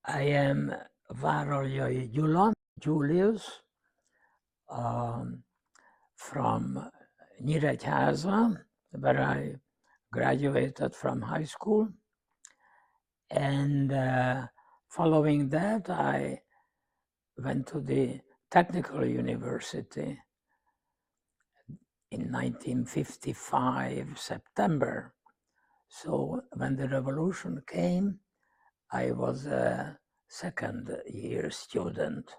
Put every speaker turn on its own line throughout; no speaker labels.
I am Várallyay Gyula, Julius, from Nyíregyháza, where I graduated from high school. And following that, I went to the Technical University in 1955, September. So when the revolution came, I was a second-year student.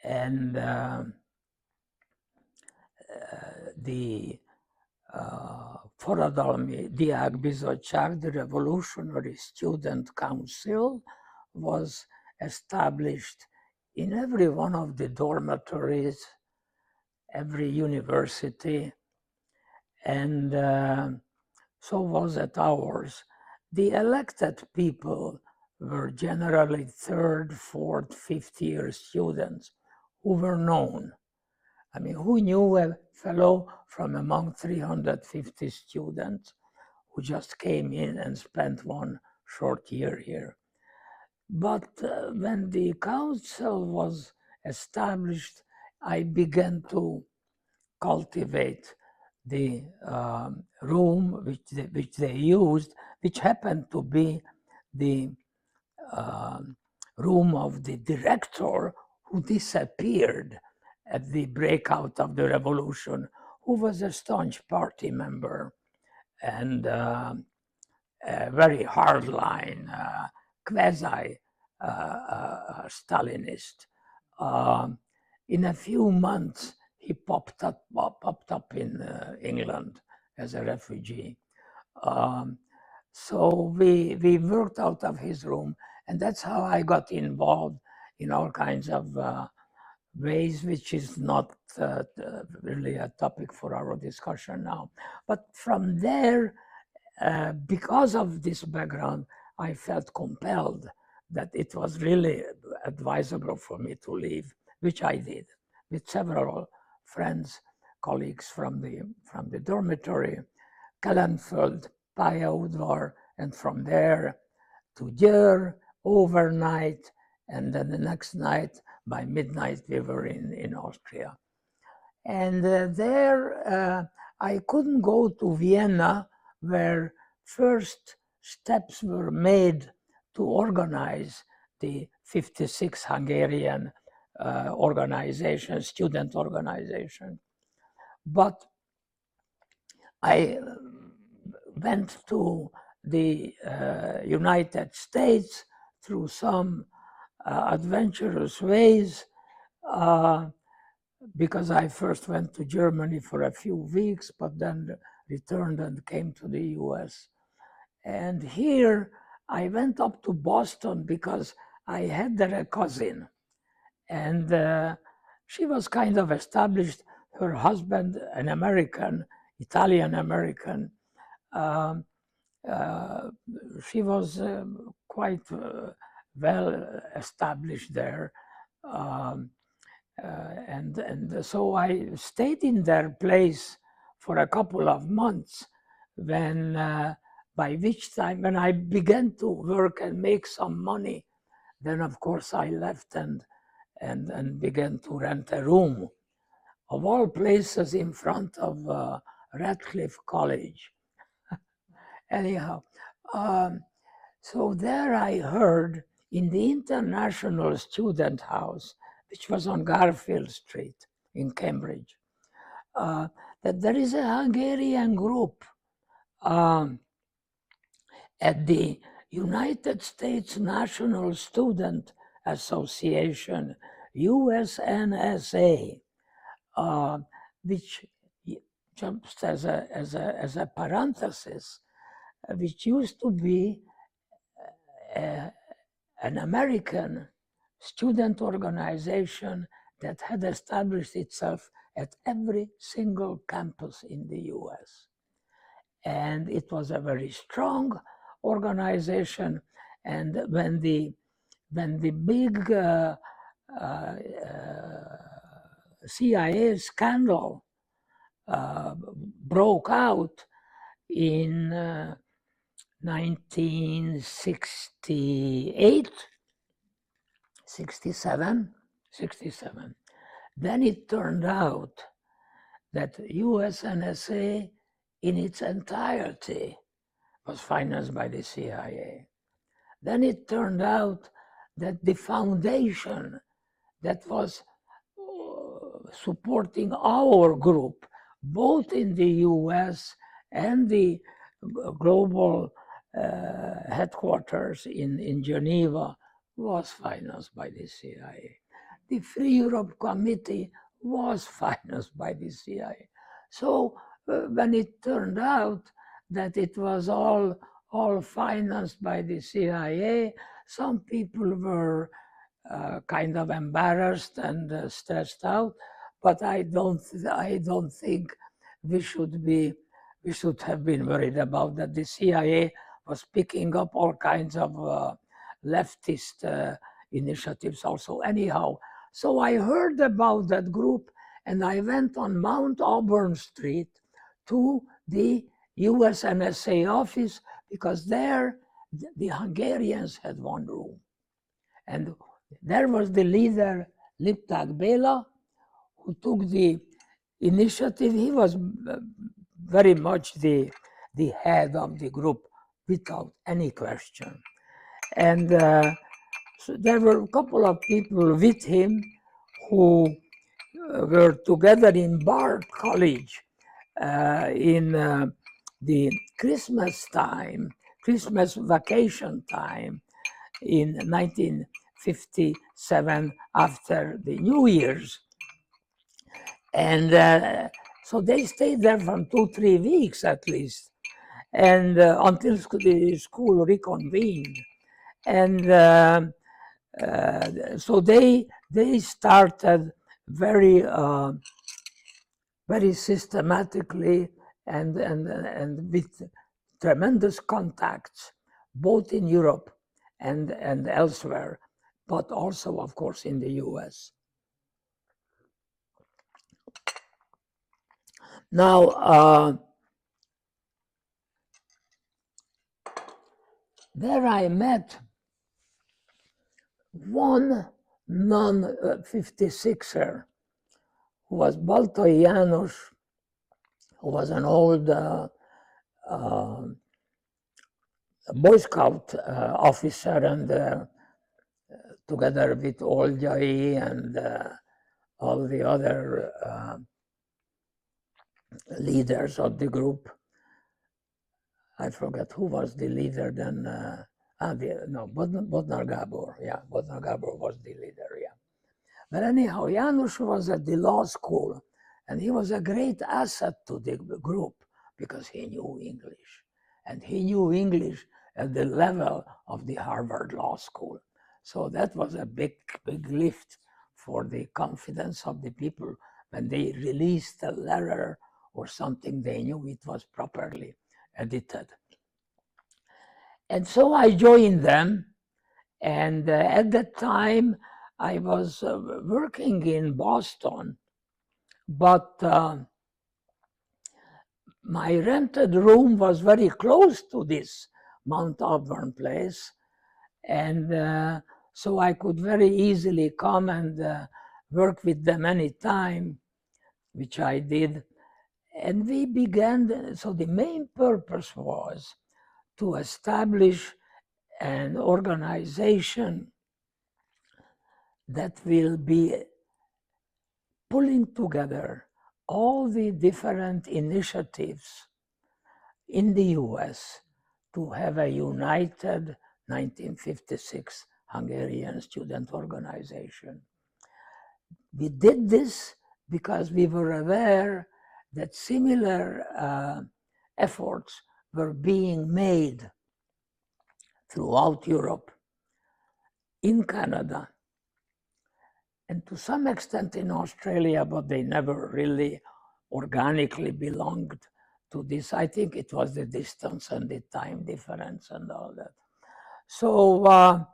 And the Forradalmi Diák Bizottság, the Revolutionary Student Council, was established in every one of the dormitories, every university, and so was at ours. The elected people were generally third, fourth, fifth-year students who were known. I mean, who knew a fellow from among 350 students who just came in and spent one short year here? But when the council was established, I began to cultivate the room which they used, which happened to be the room of the director who disappeared at the breakout of the revolution, who was a staunch party member and a very hardline, quasi-Stalinist. In a few months, he popped up in England as a refugee. So we worked out of his room, and that's how I got involved in all kinds of ways, which is not really a topic for our discussion now. But from there, because of this background, I felt compelled that it was really advisable for me to leave, which I did with several friends, colleagues from the dormitory, Kelenföld, Pályaudvar, and from there to Győr overnight, and then the next night, by midnight, we were in Austria. And there, I couldn't go to Vienna, where first steps were made to organize the 56 Hungarian organization, student organization. But I went to the United States through some adventurous ways, because I first went to Germany for a few weeks, but then returned and came to the US. And here I went up to Boston because I had there a cousin, and she was kind of established. Her husband, an American, Italian American, she was quite well established there. And so I stayed in their place for a couple of months, when by which time, when I began to work and make some money, then of course I left and began to rent a room, of all places, in front of Radcliffe College. Anyhow, so there I heard, in the International Student House, which was on Garfield Street in Cambridge, that there is a Hungarian group at the United States National Student Association, USNSA, which, just as a parenthesis, which used to be an American student organization that had established itself at every single campus in the US. And it was a very strong organization. And when the big CIA scandal broke out in 1968, 67. Then it turned out that USNSA in its entirety was financed by the CIA. Then it turned out that the foundation that was supporting our group, both in the US and the global headquarters in Geneva, was financed by the CIA. The Free Europe Committee was financed by the CIA. So when it turned out that it was all financed by the CIA, some people were kind of embarrassed and stressed out, but I don't think we should have been worried about that. The CIA was picking up all kinds of leftist initiatives also. Anyhow, so I heard about that group, and I went on Mount Auburn Street to the USNSA office, because there the Hungarians had one room, and there was the leader, Lipták Béla, who took the initiative. He was very much the head of the group without any question. And so there were a couple of people with him who were together in Bard College in the Christmas vacation time in 1957 after the New Year's. And so they stayed there from 2-3 weeks at least, and until the school reconvened. And so they started very systematically and with tremendous contacts, both in Europe and elsewhere, but also, of course, in the US. Now, there I met one non-56er who was Baltai János, who was an old Boy Scout officer, and together with Várallyay and all the other leaders of the group. I forget who was the leader then. Bodnár Gábor. Yeah, Bodnár Gábor was the leader, yeah. But anyhow, János was at the law school, and he was a great asset to the group because he knew English. And he knew English at the level of the Harvard Law School. So that was a big lift for the confidence of the people when they released a letter or something. They knew it was properly edited. And so I joined them, and at that time I was working in Boston, but my rented room was very close to this Mount Auburn place, and so I could very easily come and work with them anytime, which I did. And we began, so the main purpose was to establish an organization that will be pulling together all the different initiatives in the US to have a united 1956 Hungarian student organization. We did this because we were aware that similar efforts were being made throughout Europe, in Canada, and to some extent in Australia, but they never really organically belonged to this. I think it was the distance and the time difference and all that. So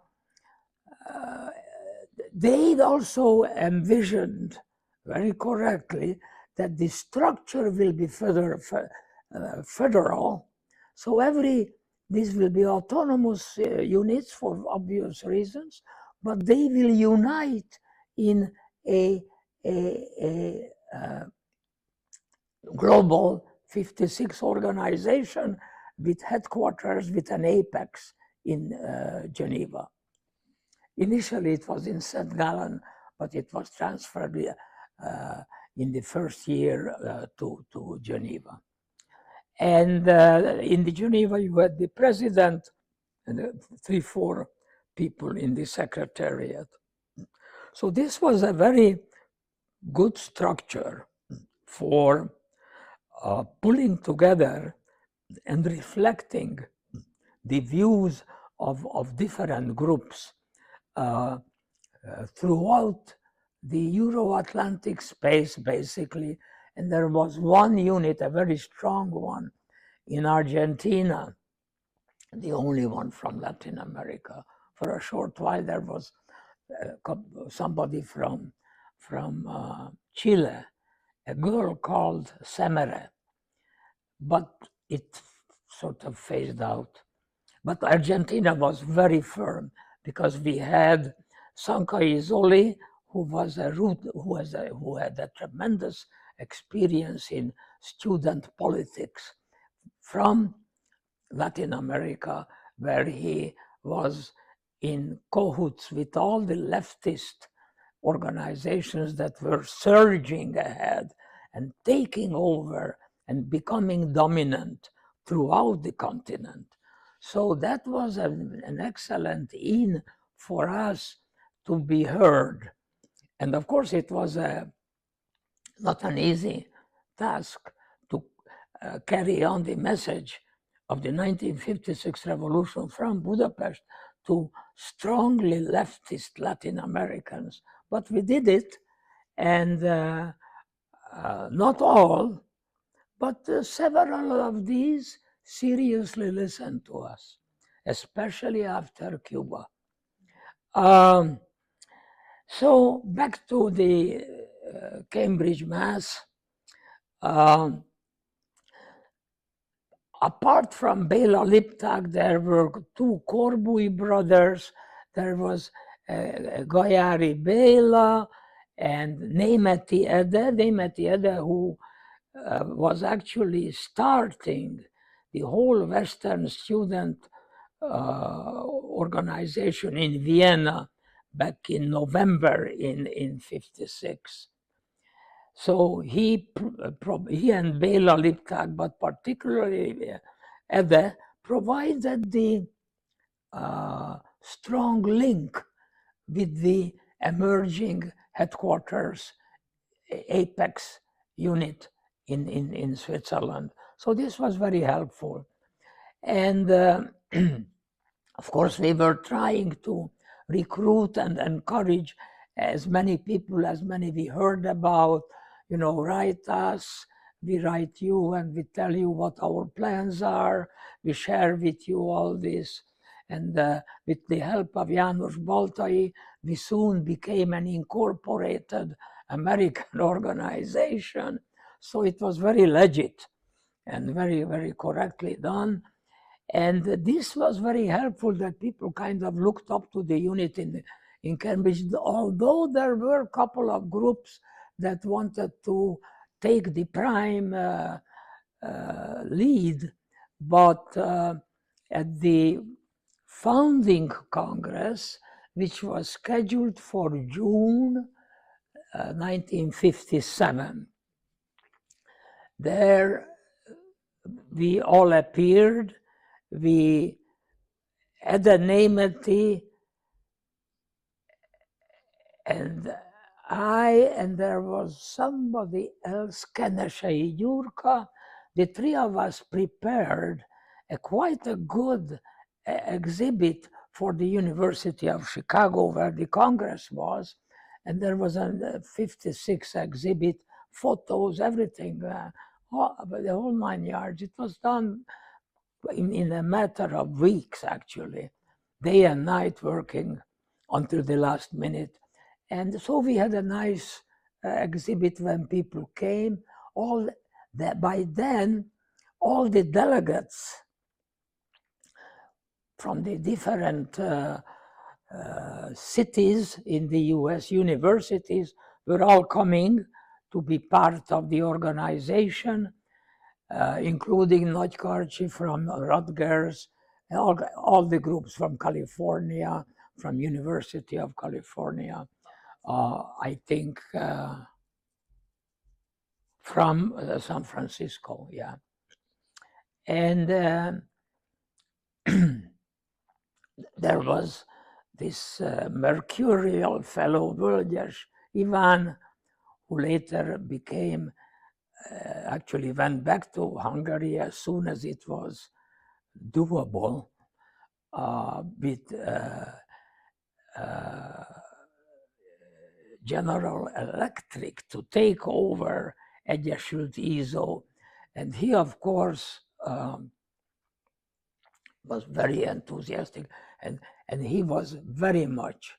they also envisioned very correctly that the structure will be federal. So every these will be autonomous units for obvious reasons, but they will unite in a global 56 organization with headquarters, with an apex in Geneva. Initially, it was in St. Gallen, but it was transferred in the first year to Geneva. And in the Geneva, you had the president and 3-4 people in the secretariat. So this was a very good structure for pulling together and reflecting the views of different groups throughout the Euro-Atlantic space, basically. And there was one unit, a very strong one, in Argentina, the only one from Latin America. For a short while, there was somebody from Chile, a girl called Semere, but it sort of phased out. But Argentina was very firm because we had Sankei, who had a tremendous experience in student politics from Latin America, where he was in cahoots with all the leftist organizations that were surging ahead and taking over and becoming dominant throughout the continent. So that was an excellent in for us to be heard. And of course, it was not an easy task to carry on the message of the 1956 revolution from Budapest to strongly leftist Latin Americans. But we did it, and not all, but several of these seriously listened to us, especially after Cuba. So back to the Cambridge Mass. Apart from Béla Lipták, there were 2 Corbui brothers. There was Gyula Béla and Németi Ede, who was actually starting the whole Western student organization in Vienna back in November in 56. So he and Béla Lipták, but particularly Ede, provided the strong link with the emerging headquarters apex unit in Switzerland. So this was very helpful. And of course, we were trying to recruit and encourage as many people, as many we heard about, write us, we write you, and we tell you what our plans are. We share with you all this. And with the help of János Baltai, we soon became an incorporated American organization. So it was very legit and very, very correctly done. And this was very helpful, that people kind of looked up to the unit in Cambridge, although there were a couple of groups that wanted to take the prime lead. But at the founding Congress, which was scheduled for June 1957, there we all appeared. We had a Németi and I, and there was somebody else, Kenesei Gyurka. The 3 of us prepared quite a good exhibit for the University of Chicago, where the Congress was. And there was a 56 exhibit, photos, everything, the whole 9 yards. It was done in a matter of weeks, actually, day and night working until the last minute. And so we had a nice exhibit when people came. By then, all the delegates from the different cities in the US, universities, were all coming to be part of the organization, including Nagykarcsi from Rutgers, all the groups from California, from University of California, I think from San Francisco, yeah. And there was this mercurial fellow, Völgyes Ivan, who later became, actually went back to Hungary as soon as it was doable with General Electric to take over Egyesült ISO. And he, of course, was very enthusiastic, and he was very much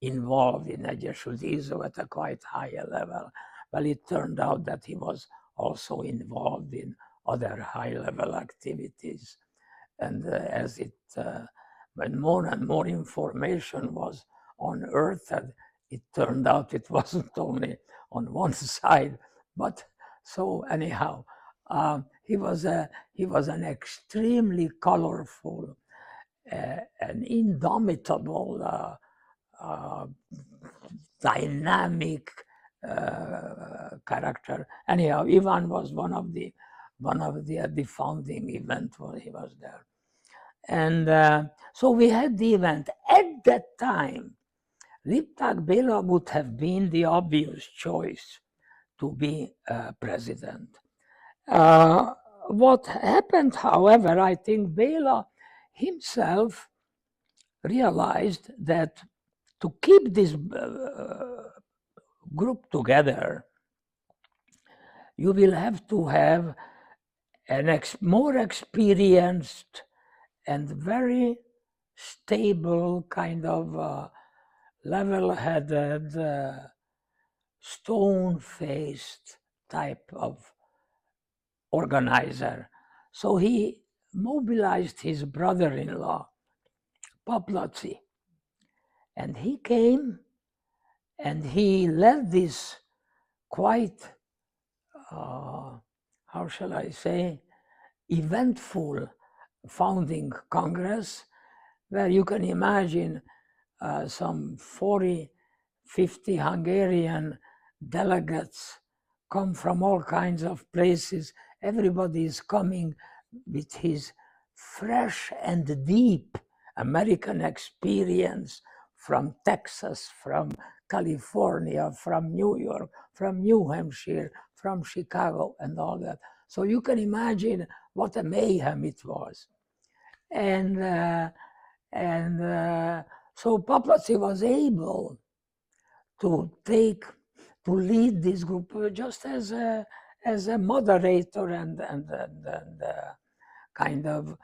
involved in Egyesült ISO at a quite higher level. Well, it turned out that he was also involved in other high-level activities. And as when more and more information was unearthed, it turned out it wasn't only on one side, but so anyhow, he was an extremely colorful, an indomitable, dynamic character. Anyhow, Ivan was one of the founding event when he was there. And so we had the event. At that time, Lipták Béla would have been the obvious choice to be president. What happened, however, I think Béla himself realized that to keep this group together, you will have to have an more experienced and very stable kind of level-headed, stone-faced type of organizer. So he mobilized his brother-in-law, Paplacy, and he came and he led this quite, how shall I say, eventful founding congress, where you can imagine some 40, 50 Hungarian delegates come from all kinds of places. Everybody is coming with his fresh and deep American experience from Texas, from California, from New York, from New Hampshire, from Chicago, and all that. So you can imagine what a mayhem it was. And so Paplacy was able to lead this group just as a moderator and kind of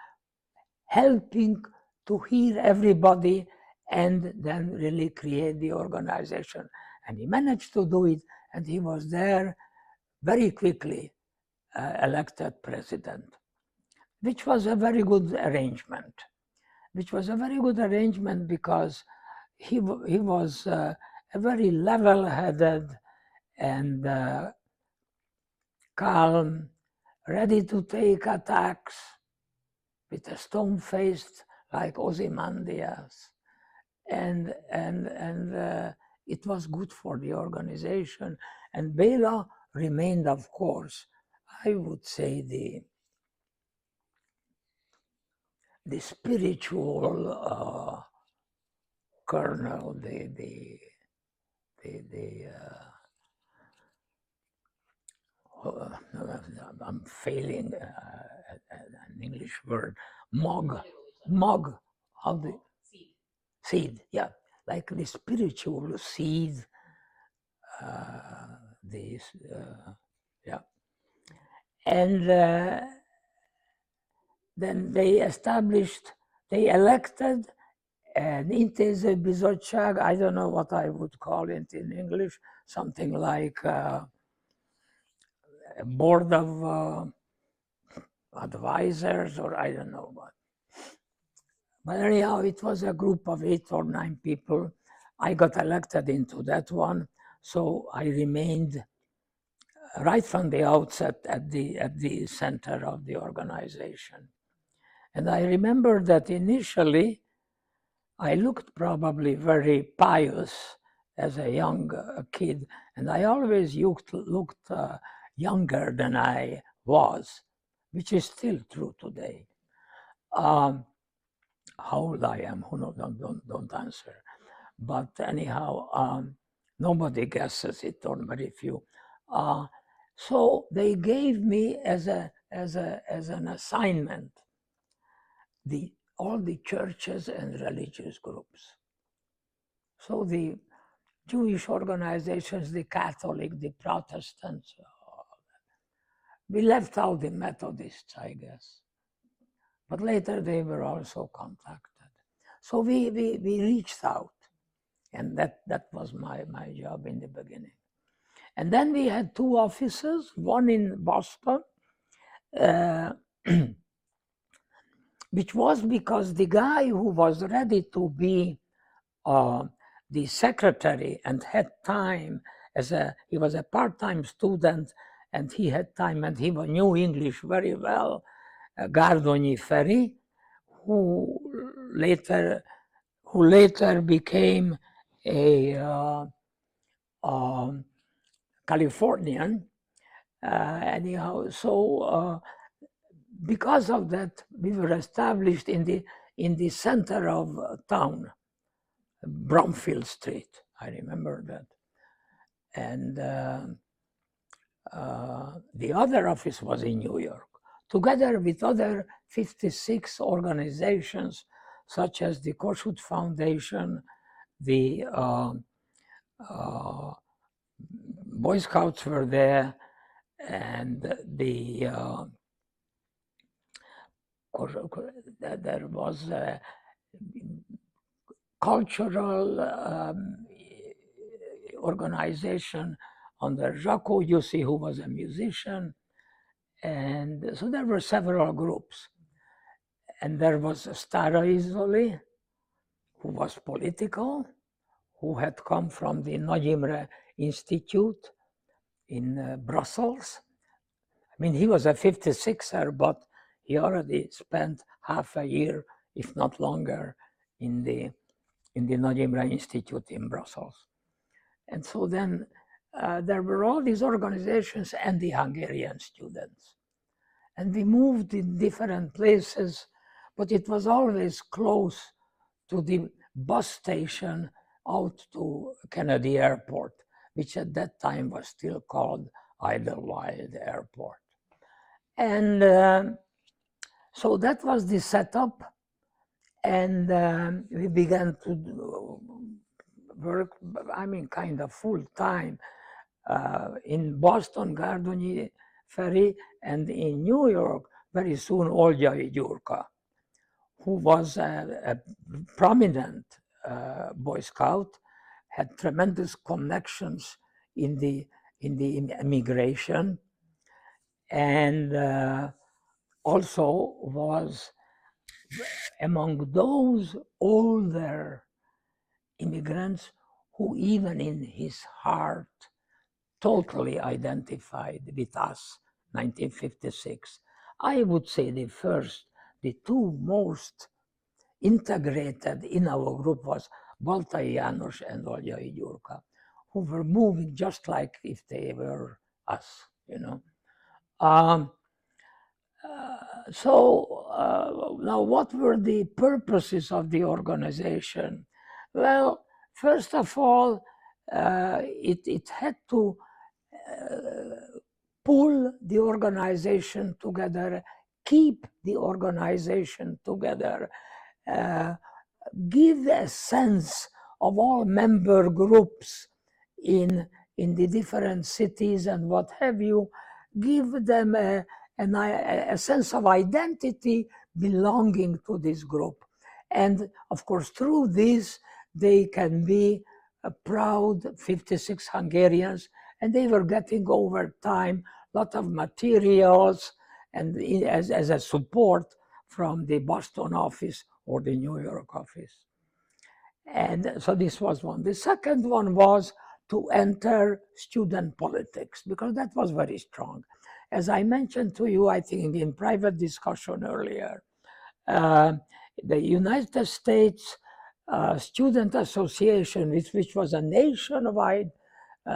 helping to hear everybody and then really create the organization. And he managed to do it, and he was there very quickly elected president, which was a very good arrangement. Because he was a very level-headed and calm, ready to take attacks, with a stone-faced like Ozymandias, and it was good for the organization. And Béla remained, of course, I would say the spiritual kernel, I'm failing an English word, mog, how do seed, yeah, like the spiritual seed, yeah. And then they elected an intézőbizottság, I don't know what I would call it in English, something like a board of advisors, or I don't know what. But anyhow, it was a group of 8 or 9 people. I got elected into that one, so I remained right from the outset at the center of the organization. And I remember that initially I looked probably very pious as a young kid, and I always looked younger than I was, which is still true today. How old I am, who knows, don't answer. But anyhow, nobody guesses it, or very few. So they gave me as an assignment all the churches and religious groups. So the Jewish organizations, the Catholic, the Protestants, we left out the Methodists, I guess. But later they were also contacted. So we reached out, and that was my job in the beginning. And then we had 2 offices, one in Boston, which was because the guy who was ready to be the secretary and had time he was a part-time student, and he had time and he knew English very well, Gárdonyi Feri, who later became a Californian. Anyhow, so because of that, we were established in the center of town, Bromfield Street. I remember that. And the other office was in New York, together with other 56 organizations, such as the Kossuth Foundation, the Boy Scouts were there, and there was a cultural organization under Jaco Jussi, who was a musician. And so there were several groups. And there was Stara Izoli, who was political, who had come from the Nagy Imre Institute in Brussels. I mean, he was a 56er, but he already spent half a year, if not longer, in the Nagy Imre Institute in Brussels. And so then there were all these organizations and the Hungarian students. And we moved in different places, but it was always close to the bus station out to Kennedy Airport, which at that time was still called Idlewild Airport. And so that was the setup. And we began to work, I mean, kind of full time in Boston, Gárdonyi Feri, and in New York, very soon, Oljai Gyurka, who was a prominent Boy Scout, had tremendous connections in the immigration, and also was among those older immigrants who even in his heart totally identified with us, 1956. I would say the 2 most integrated in our group was Baltai János and Várallyay Gyurka, who were moving just like if they were us, you know. So now what were the purposes of the organization? Well, first of all, it had to pull the organization together, keep the organization together, give a sense of all member groups in the different cities and what have you, give them a sense of identity belonging to this group. And of course, through this, they can be proud 56 Hungarians, and they were getting over time a lot of materials and as a support from the Boston office or the New York office. And so this was one. The second one was to enter student politics, because that was very strong. As I mentioned to you, I think in private discussion earlier, the United States Student Association, which was a nationwide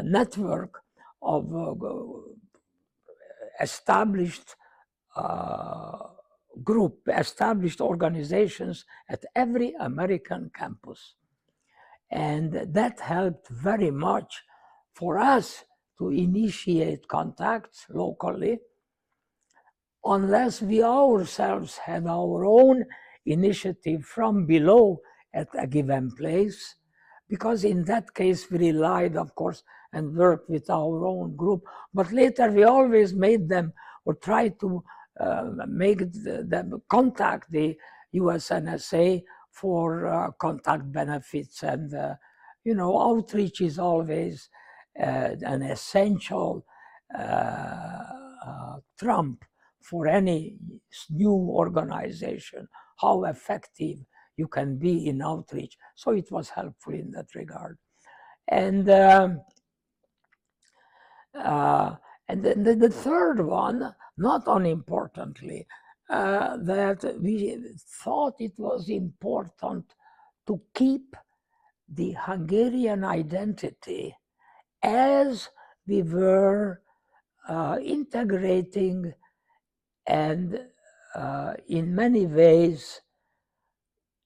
network of established established organizations at every American campus. And that helped very much for us to initiate contacts locally, unless we ourselves had our own initiative from below at a given place, because in that case we relied, of course, and worked with our own group. But later we always made them, or tried to make them contact the USNSA for contact benefits. And outreach is always an essential trump for any new organization, how effective you can be in outreach. So it was helpful in that regard. And then the third one, not unimportantly, that we thought it was important to keep the Hungarian identity as we were integrating and in many ways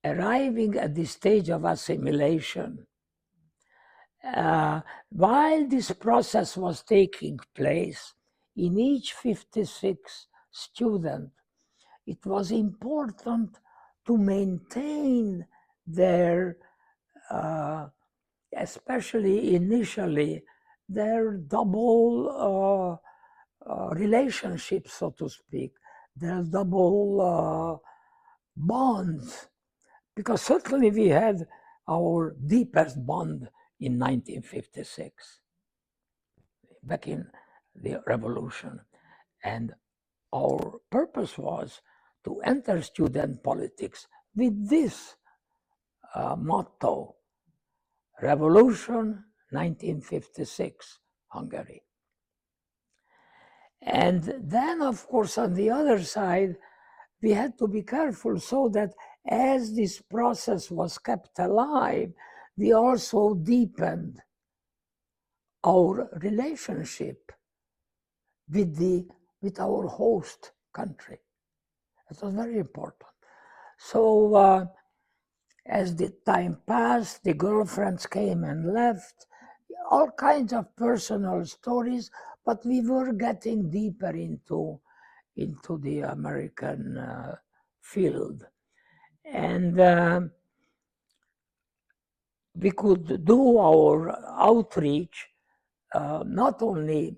arriving at the stage of assimilation. While this process was taking place, in each 56 student, it was important to maintain their, especially initially, their double relationships, so to speak, their double bonds, because certainly we had our deepest bond in 1956, back in the revolution. And our purpose was to enter student politics with this motto: Revolution 1956, Hungary. And then, of course, on the other side, we had to be careful so that as this process was kept alive, we also deepened our relationship with our host country. It was very important. So as the time passed, the girlfriends came and left, all kinds of personal stories, but we were getting deeper into the American field. And we could do our outreach not only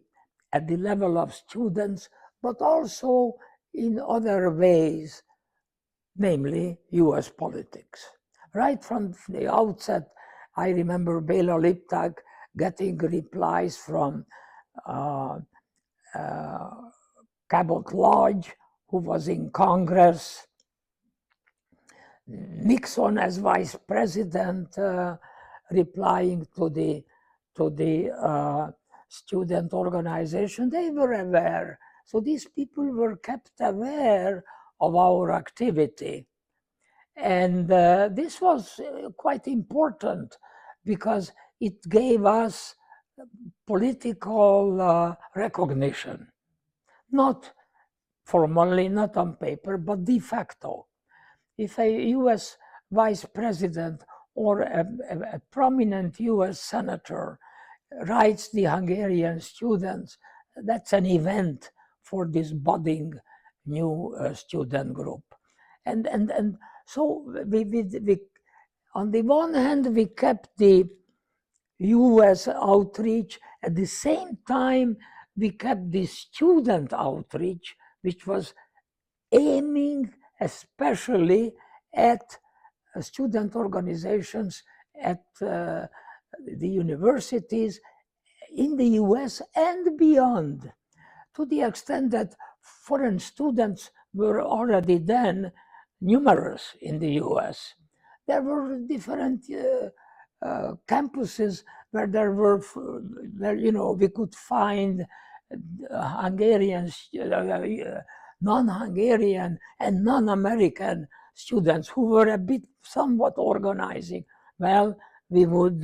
at the level of students, but also in other ways, namely US politics. Right from the outset, I remember Béla Lipták getting replies from Cabot Lodge, who was in Congress, Nixon as vice president, replying to the student organization. They were aware. So these people were kept aware of our activity. And this was quite important because it gave us political recognition, not formally, not on paper, but de facto. If a US vice president or a prominent US senator writes the Hungarian students, that's an event for this budding new student group. And so we, on the one hand, we kept the US outreach. At the same time, we kept the student outreach, which was aiming especially at student organizations at the universities in the US and beyond, to the extent that foreign students were already then numerous in the US. There were different campuses where we could find Hungarians, non-Hungarian and non-American students who were a bit somewhat organizing. Well, we would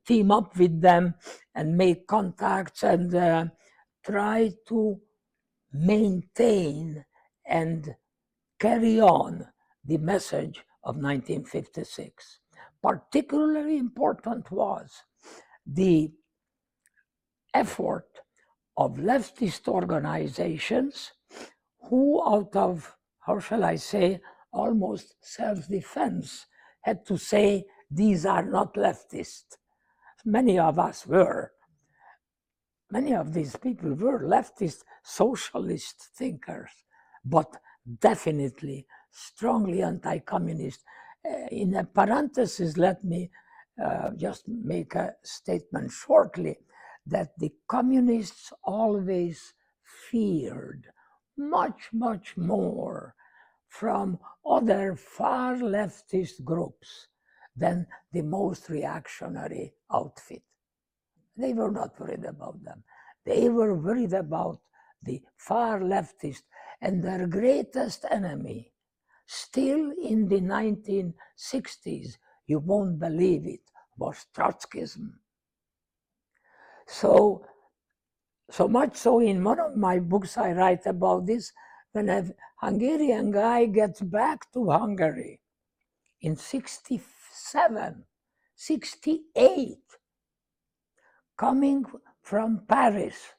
team up with them and make contacts and try to maintain and carry on the message of 1956. Particularly important was the effort of leftist organizations who, out of, how shall I say, almost self-defense, had to say, these are not leftist. Many of us were. Many of these people were leftist socialist thinkers, but definitely strongly anti-communist. In a parenthesis, let me just make a statement shortly that the communists always feared much, much more from other far leftist groups than the most reactionary outfit. They were not worried about them. They were worried about the far leftist, and their greatest enemy, still in the 1960s, you won't believe it, was Trotskyism. So much so in one of my books I write about this, when a Hungarian guy gets back to Hungary in 67, 68, coming from Paris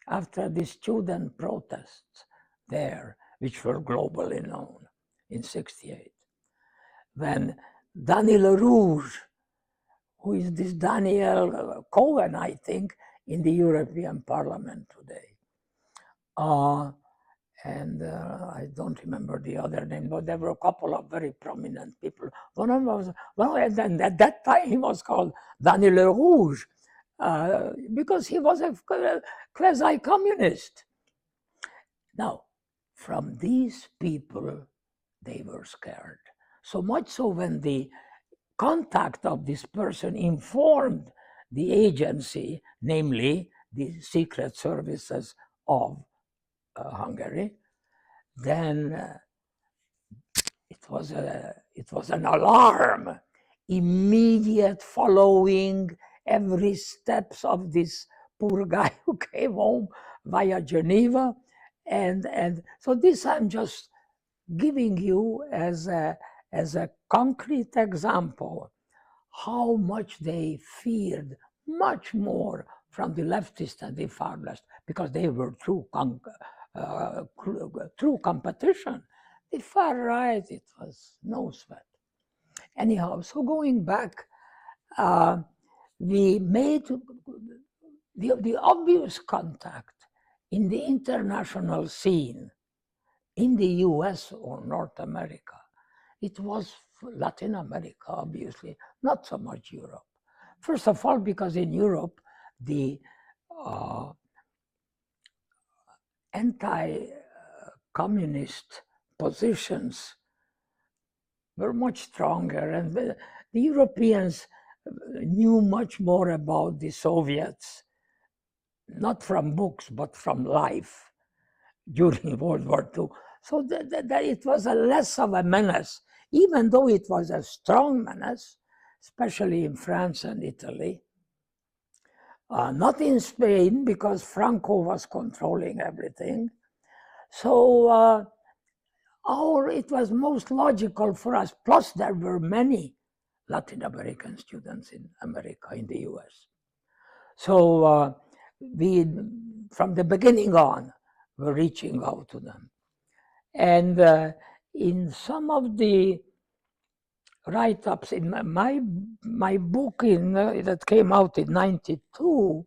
after the student protests there, which were globally known in 68. When Daniel Rouge, who is this Daniel Cohen, I think, in the European Parliament today, and I don't remember the other name, but there were a couple of very prominent people. One of them was, and at that time he was called Daniel Rouge, because he was a quasi-communist. Now, from these people, they were scared. So much so when the contact of this person informed the agency, namely the secret services of Hungary, then it was an alarm, immediate following every steps of this poor guy who came home via Geneva, and so this I'm just giving you as a concrete example how much they feared much more from the leftist and the far left, because they were true competition. The far right, it was no sweat. Anyhow, so going back, we made the obvious contact in the international scene in the US or North America. It was Latin America, obviously, not so much Europe. First of all, because in Europe, the anti-communist positions were much stronger, and the Europeans knew much more about the Soviets, not from books, but from life during World War II. So that it was a less of a menace, even though it was a strong menace, especially in France and Italy. Not in Spain, because Franco was controlling everything. So it was most logical for us. Plus, there were many Latin American students in America, in the US. So we, from the beginning on, were reaching out to them. And in some of the write-ups in my book that came out in '92,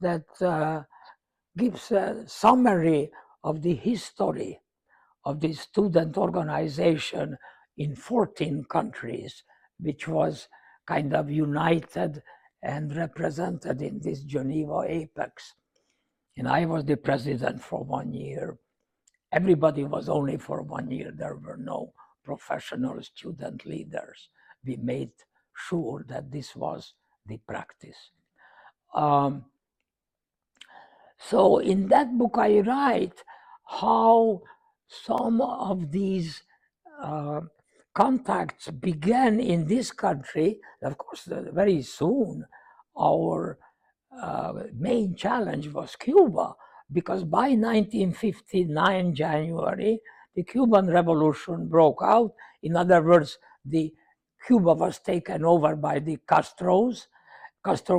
that gives a summary of the history of the student organization in 14 countries, which was kind of united and represented in this Geneva Apex. And I was the president for 1 year. everybody was only for 1 year. There were no professional student leaders. We made sure that this was the practice. So in that book, I write how some of these contacts began in this country. Of course, very soon, our main challenge was Cuba, because by 1959 January, the Cuban Revolution broke out. In other words, Cuba was taken over by the Castro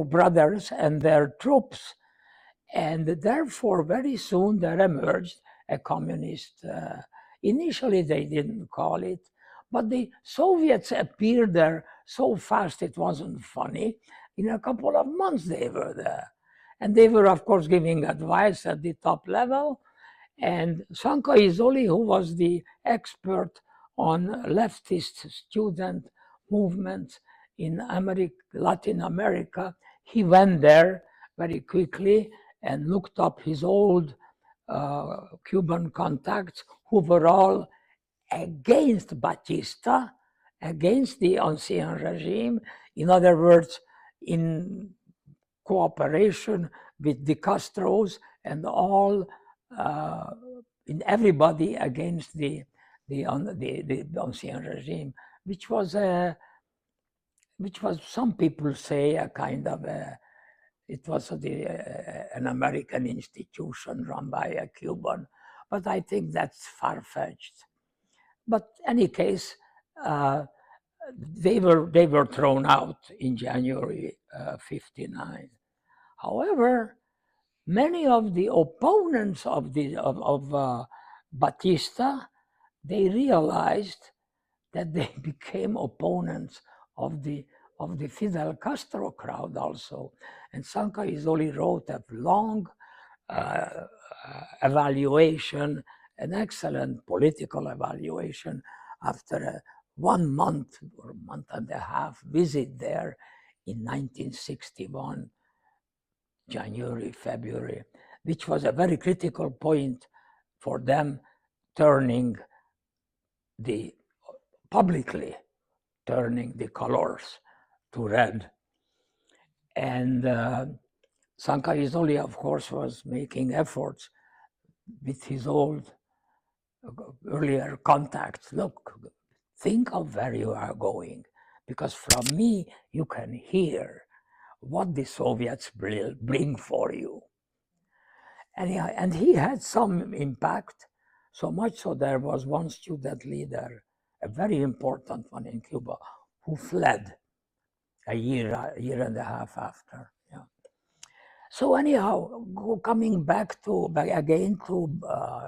brothers and their troops. And therefore, very soon there emerged a communist. Initially, they didn't call it, but the Soviets appeared there so fast it wasn't funny. In a couple of months, they were there. And they were, of course, giving advice at the top level. And Sanka Izoli, who was the expert on leftist student movements in Latin America, he went there very quickly and looked up his old Cuban contacts, who were all against Batista, against the ancien regime. In other words, in cooperation with the Castros and all, in everybody against the ancien regime, which was some people say a kind of it was an American institution run by a Cuban, but I think that's far-fetched. But any case, they were thrown out in January '59. However, many of the opponents of Batista, they realized that they became opponents of the Fidel Castro crowd also. And Sanka Izoli wrote a long evaluation, an excellent political evaluation after a 1 month or month and a half visit there in 1961, January, February, which was a very critical point for them, publicly turning the colors to red. And Sanka Izoli, of course, was making efforts with his old earlier contacts. Look, think of where you are going, because from me you can hear what the Soviets bring for you. And he had some impact, so much so there was one student leader, a very important one in Cuba, who fled a year and a half after. Yeah. So anyhow, coming back again to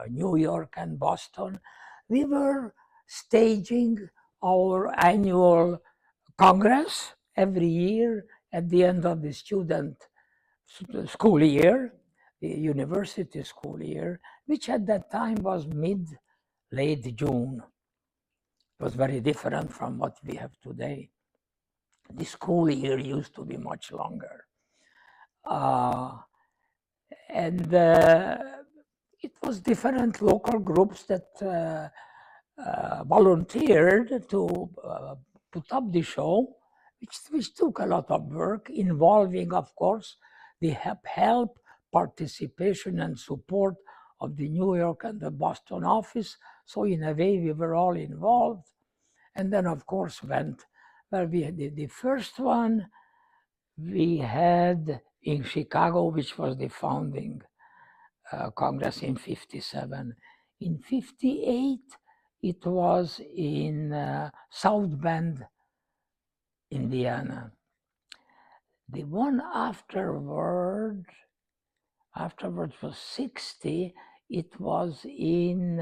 New York and Boston, we were staging our annual Congress every year at the end of the student school year, the university school year, which at that time was late June. It was very different from what we have today. The school year used to be much longer. And it was different local groups that volunteered to put up the show, which took a lot of work, involving, of course, the help, participation, and support of the New York and the Boston office. So in a way, we were all involved. And then, of course, we had the first one we had in Chicago, which was the founding Congress in '57. In '58, it was in South Bend, Indiana. The one afterwards was '60. It was in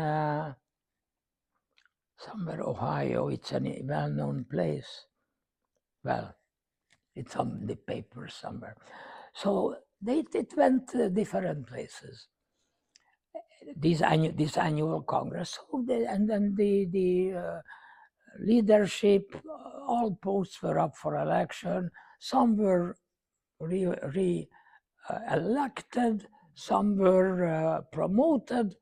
somewhere Ohio. It's a well-known place. Well, it's on the paper somewhere. So it went different places. This annual Congress, and then the leadership, all posts were up for election. Some were elected, some were promoted,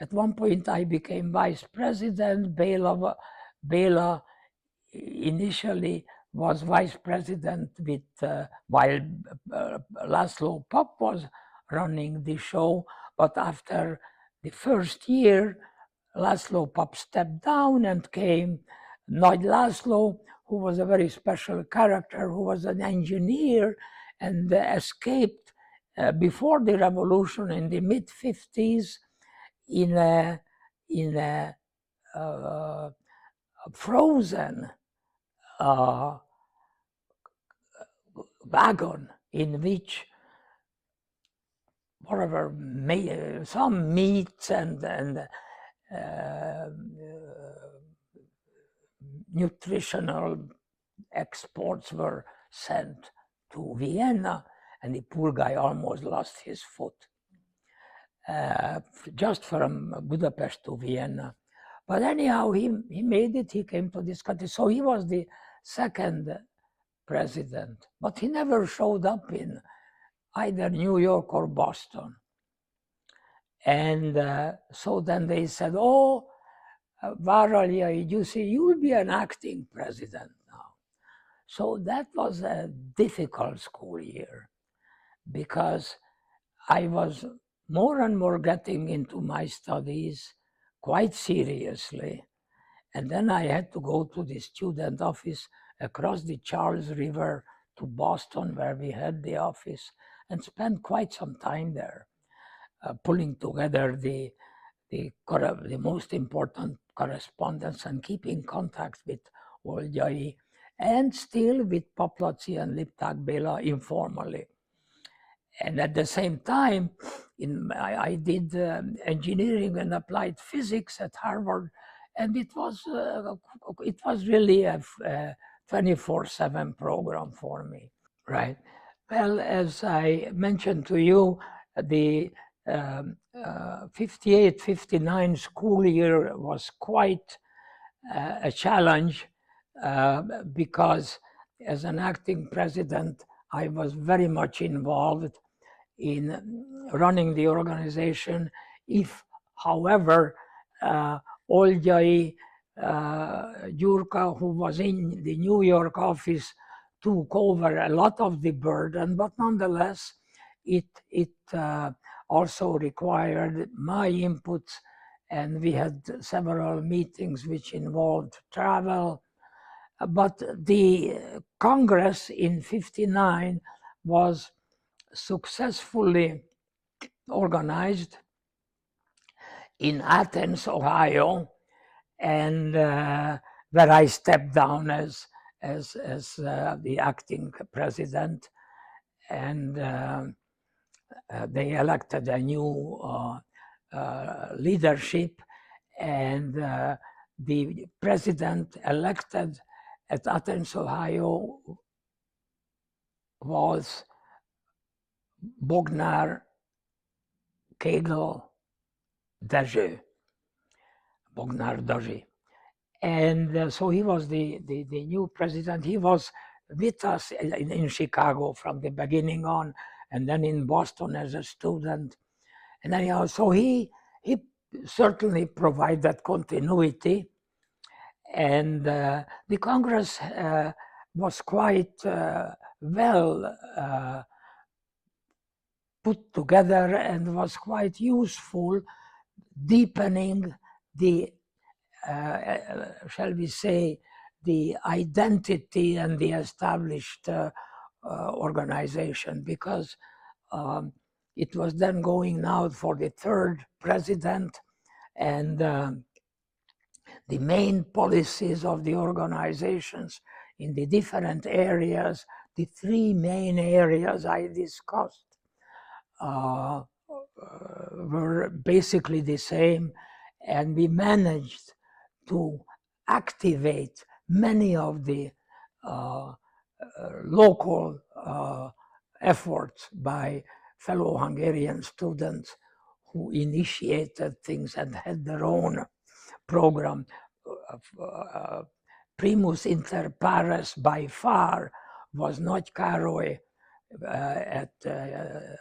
At one point, I became vice president. Gyula initially was vice president with while Laszlo Papp was running the show. But after the first year, Laszlo Papp stepped down and came Nagy Laszlo, who was a very special character, who was an engineer and escaped before the revolution in the mid-50s in a frozen wagon in which whatever some meats and nutritional exports were sent to Vienna, and the poor guy almost lost his foot just from Budapest to Vienna. But anyhow, he made it. He came to this country. So he was the second president, but he never showed up in either New York or Boston. And so then they said, oh, Várallyay, you see, you'll be an acting president now. So that was a difficult school year because I was more and more getting into my studies quite seriously. And then I had to go to the student office across the Charles River to Boston, where we had the office, and spend quite some time there, pulling together the most important correspondence and keeping contact with Várallyay, and still with Paplaci and Lipták Béla informally. And at the same time, I did engineering and applied physics at Harvard, and it was really a 24/7 program for me. Right. Well, as I mentioned to you, the 58-59 school year was quite a challenge because as an acting president, I was very much involved in running the organization. If, however, Várallyay Gyurka, who was in the New York office, took over a lot of the burden, but nonetheless, it also required my inputs, and we had several meetings which involved travel. But the Congress in '59 was successfully organized in Athens, Ohio, and where I stepped down as the acting president, and they elected a new leadership, and the president elected at Athens, Ohio, was Bognár Kégel Dezső, Bognár Dezső. And so he was the new president. He was with us in Chicago from the beginning on, and then in Boston as a student. And anyhow, so he certainly provided continuity. And the Congress was quite well put together and was quite useful, deepening the shall we say, the identity and the established organization, because it was then going now for the third president, and the main policies of the organizations in the different areas, the three main areas I discussed, were basically the same, and we managed to activate many of the local efforts by fellow Hungarian students who initiated things and had their own program. Primus inter pares by far was Nagy Károly at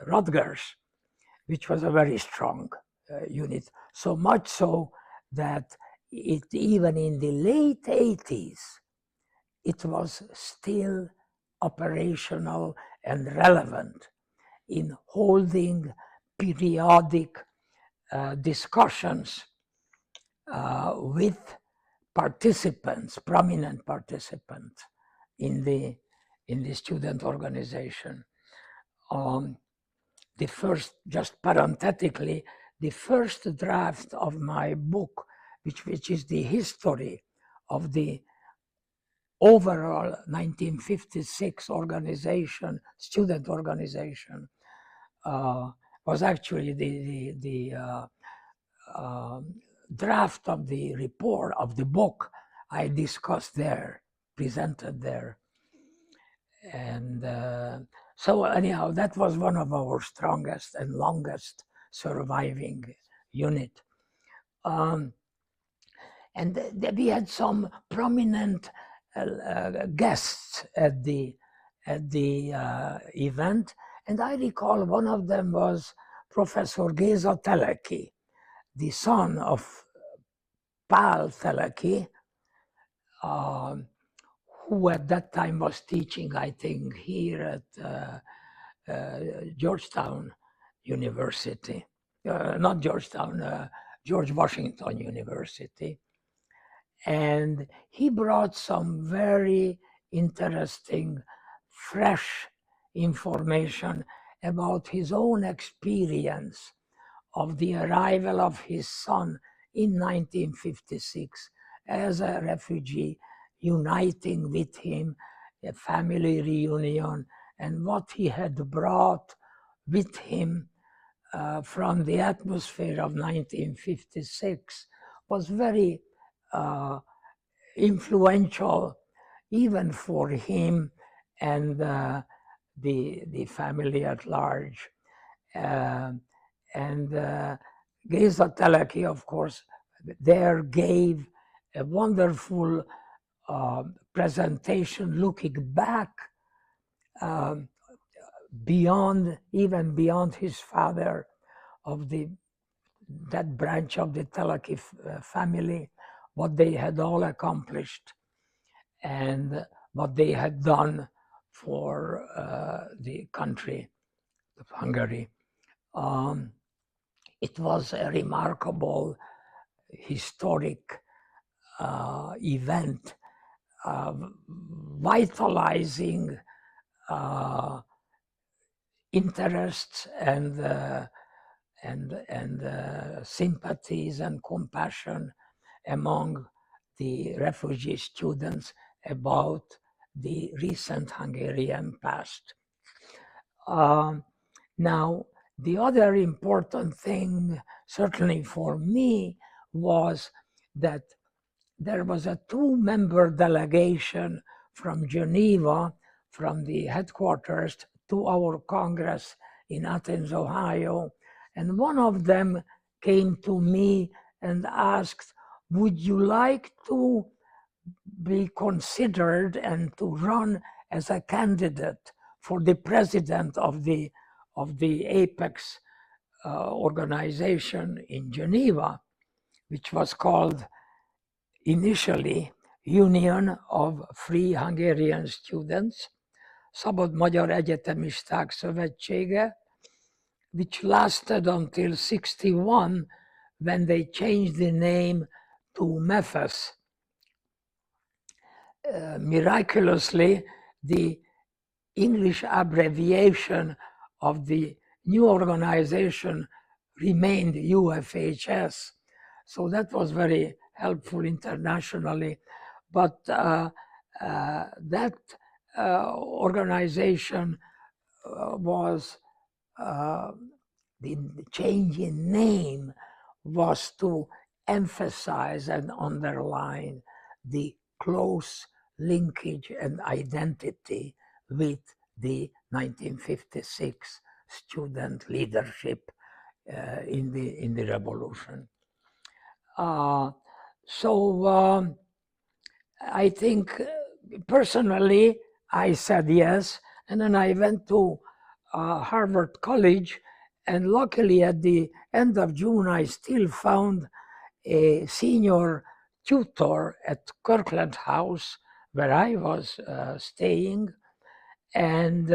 Rutgers, which was a very strong unit, so much so that it, even in the late 80s, it was still operational and relevant in holding periodic discussions with participants, prominent participants in the student organization. The first, just parenthetically, the first draft of my book, which is the history of the overall 1956 organization, student organization, was actually the draft of the report of the book I discussed there, presented there. And so anyhow, that was one of our strongest and longest surviving unit. And we had some prominent guests at the event, and I recall one of them was Professor Géza Teleki, the son of Pál Teleki, who at that time was teaching, I think, here at Georgetown University, not Georgetown, George Washington University. And he brought some very interesting, fresh information about his own experience of the arrival of his son in 1956 as a refugee, uniting with him, a family reunion, and what he had brought with him from the atmosphere of 1956 was very influential, even for him and the family at large. And Géza Teleki, of course, there gave a wonderful presentation looking back even beyond his father, of that branch of the Teleki family, what they had all accomplished and what they had done for the country of Hungary. It was a remarkable historic event, vitalizing interests and sympathies and compassion among the refugee students about the recent Hungarian past. Now, the other important thing, certainly for me, was that there was a 2-member delegation from Geneva, from the headquarters, to our Congress in Athens, Ohio. And one of them came to me and asked, would you like to be considered and to run as a candidate for the president of the Apex organization in Geneva, which was called initially Union of Free Hungarian Students, Szabad Magyar Egyetemisták Szövetsége, which lasted until 1961, when they changed the name to MEFES. Miraculously, the English abbreviation of the new organization remained UFHS. So that was very helpful internationally. But that organization was, the change in name was to emphasize and underline the close linkage and identity with the 1956 student leadership in the revolution. So I think personally I said yes, and then I went to Harvard College And luckily, at the end of June, I still found a senior tutor at Kirkland House, where I was staying. And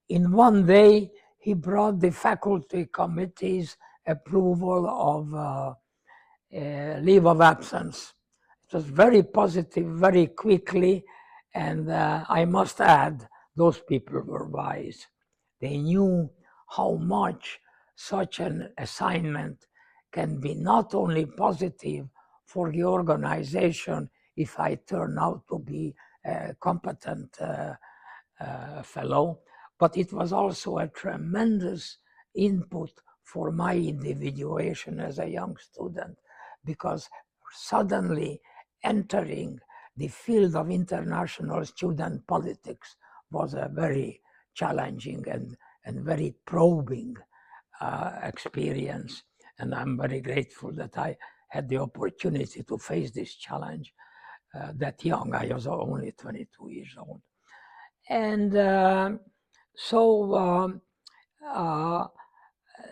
in one day, he brought the faculty committee's approval of leave of absence. It was very positive, very quickly, and I must add, those people were wise. They knew how much such an assignment can be not only positive for the organization if I turn out to be a competent fellow, but it was also a tremendous input for my individuation as a young student, because suddenly entering the field of international student politics was a very challenging and very probing experience. And I'm very grateful that I had the opportunity to face this challenge that young. I was only 22 years old. And so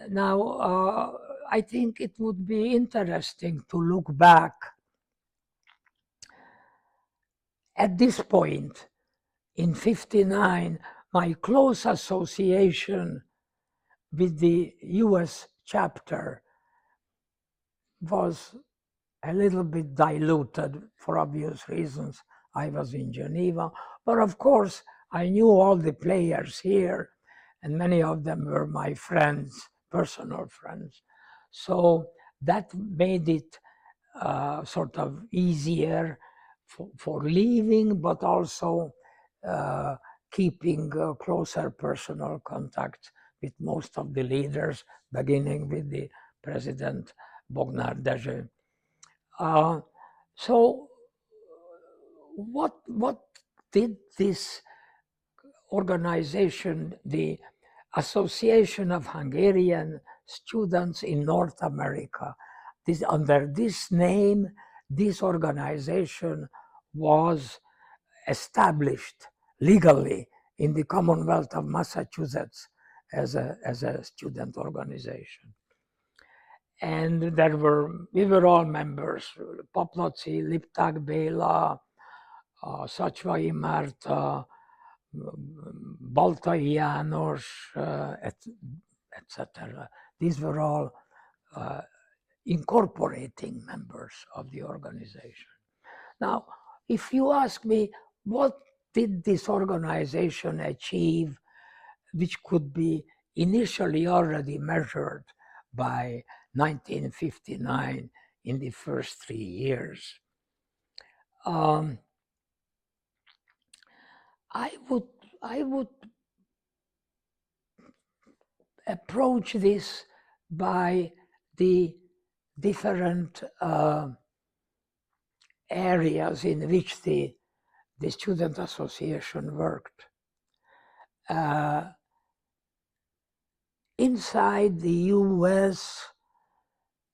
now I think it would be interesting to look back at this point in '59, my close association with the US chapter was a little bit diluted for obvious reasons. I was in Geneva, but of course I knew all the players here, and many of them were my friends, personal friends. So that made it sort of easier for leaving, but also keeping closer personal contact with most of the leaders, beginning with the President Bognár Dezső. So what did this organization, the Association of Hungarian Students in North America, under this name, this organization was established legally in the Commonwealth of Massachusetts as a student organization. And we were all members, Paplaci, Lipták Béla, Szacsvai Márta, Baltai János, etc. These were all incorporating members of the organization. Now, if you ask me, what did this organization achieve, which could be initially already measured by 1959 in the first 3 years? I would approach this by the different areas in which the student association worked. Inside the US,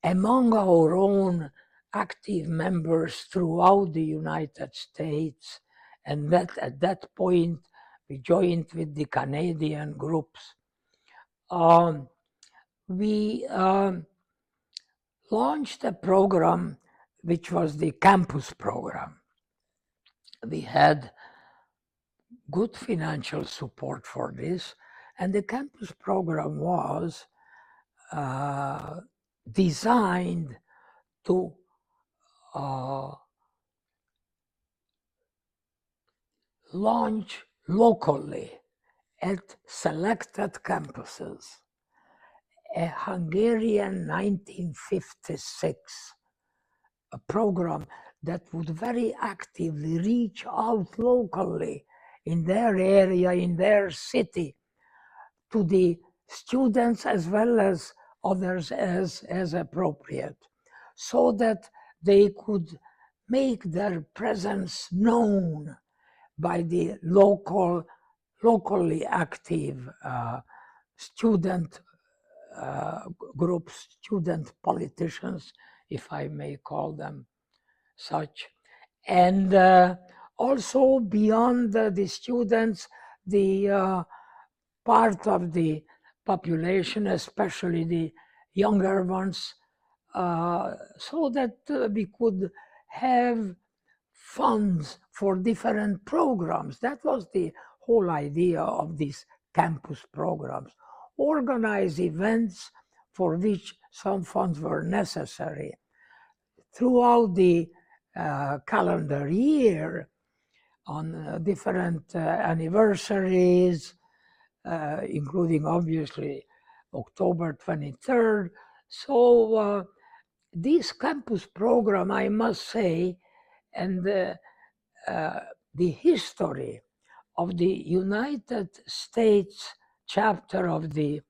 among our own active members throughout the United States, and that at that point we joined with the Canadian groups. We launched a program which was the campus program. We had good financial support for this, and the campus program was designed to launch locally at selected campuses a Hungarian 1956 a program that would very actively reach out locally in their area, in their city, to the students as well as others as appropriate, so that they could make their presence known by the locally active student groups, student politicians, if I may call them such. And also beyond the students, the part of the population, especially the younger ones, so that we could have funds for different programs. That was the whole idea of these campus programs. Organize events for which some funds were necessary. Throughout the calendar year, on different anniversaries, including obviously October 23rd. So this campus program, I must say, and the history of the United States chapter of the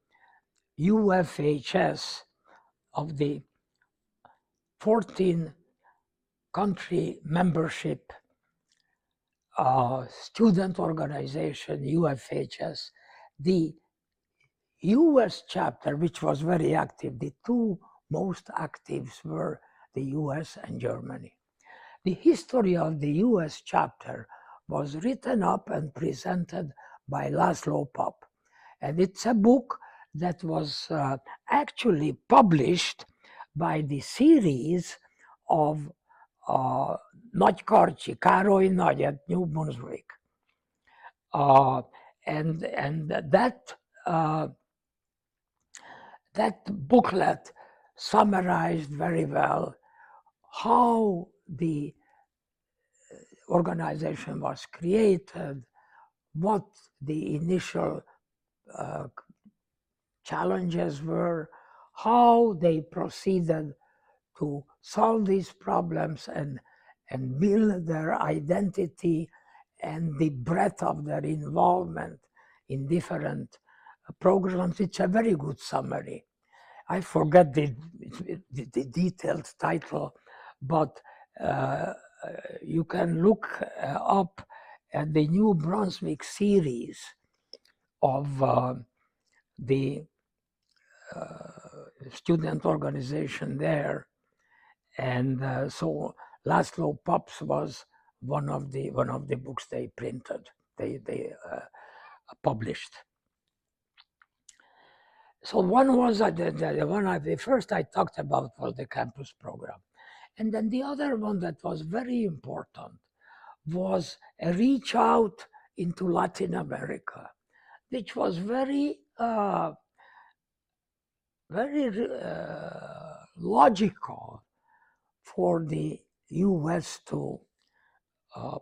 UFHS, of the 14 country membership student organization, UFHS, the US chapter, which was very active, the two most actives were the US and Germany. The history of the US chapter was written up and presented by Laszlo Papp. And it's a book that was actually published by the series of Nagykarcsi, Károly Nagy at New Brunswick. And that booklet summarized very well how the organization was created, what the initial challenges were, how they proceeded to solve these problems and build their identity and the breadth of their involvement in different programs. It's a very good summary. I forget the detailed title, but you can look up at the New Brunswick series of the student organization there, and so Laszlo Papp's was one of the books they printed, they published. So one was the first I talked about was the campus program, and then the other one that was very important was a reach out into Latin America, which was very logical for the US to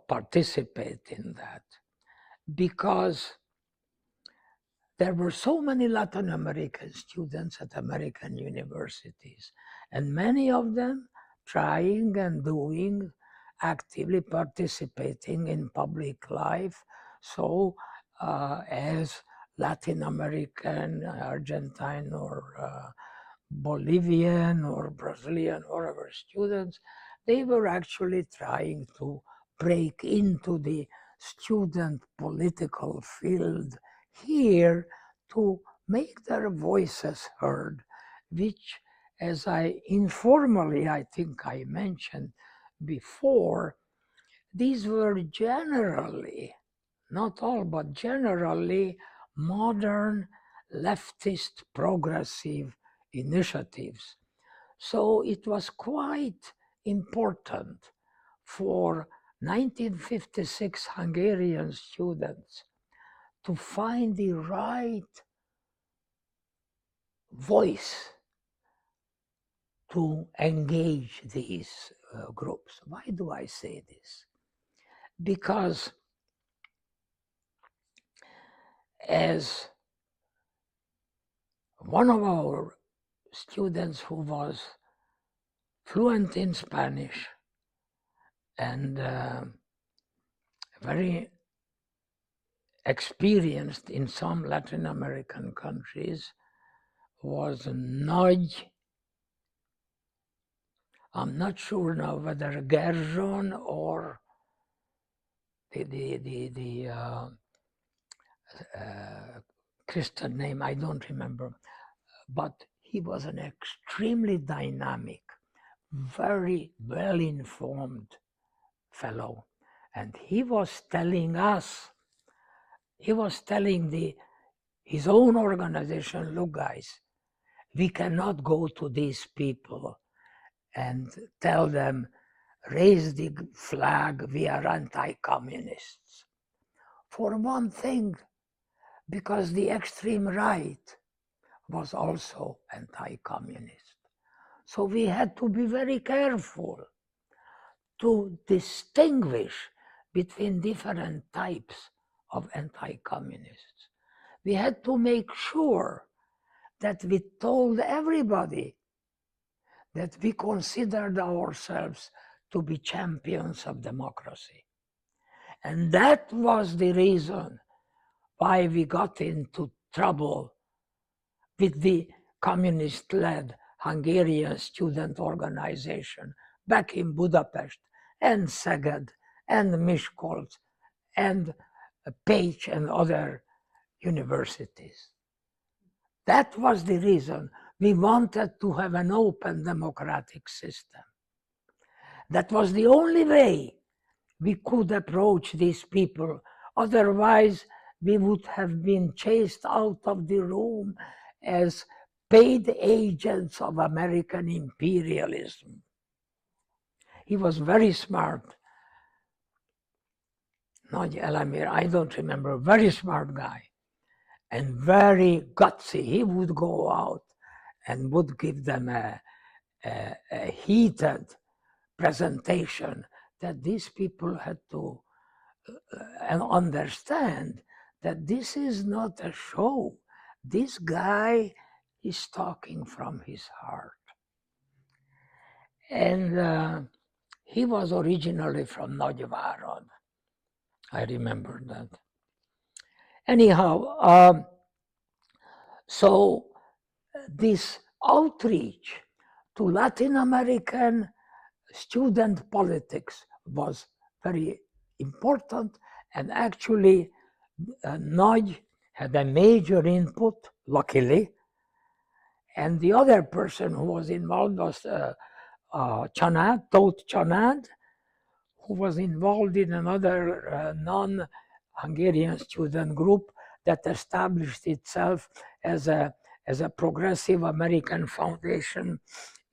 participate in that, because there were so many Latin American students at American universities, and many of them trying and doing, actively participating in public life. So as Latin American, Argentine, or Bolivian or Brazilian, whatever students, they were actually trying to break into the student political field here to make their voices heard, which, as I informally, I think I mentioned before, these were generally, not all, but generally modern leftist progressive initiatives. So it was quite important for 1956 Hungarian students to find the right voice to engage these groups. Why do I say this? Because as one of our students who was fluent in Spanish and very experienced in some Latin American countries was Nagy. I'm not sure now whether Gerson or the Christian name, I don't remember, but he was an extremely dynamic, very well-informed fellow, and he was telling us, he was telling the his own organization, look guys, we cannot go to these people and tell them, raise the flag, we are anti-communists. For one thing, because the extreme right was also anti-communist. So we had to be very careful to distinguish between different types of anti-communists. We had to make sure that we told everybody that we considered ourselves to be champions of democracy. And that was the reason why we got into trouble with the communist-led Hungarian student organization back in Budapest and Szeged and Miskolc and Pécs and other universities. That was the reason we wanted to have an open democratic system. That was the only way we could approach these people. Otherwise, we would have been chased out of the room as paid agents of American imperialism. He was very smart. Nagy Elemér, I don't remember, very smart guy and very gutsy. He would go out and would give them a heated presentation that these people had to understand that this is not a show. This guy is talking from his heart. And he was originally from Nyíregyháza. I remember that. Anyhow, so this outreach to Latin American student politics was very important, and actually Nagy had a major input, luckily, and the other person who was involved was Tóth Csanád, who was involved in another non-Hungarian student group that established itself as a progressive American foundation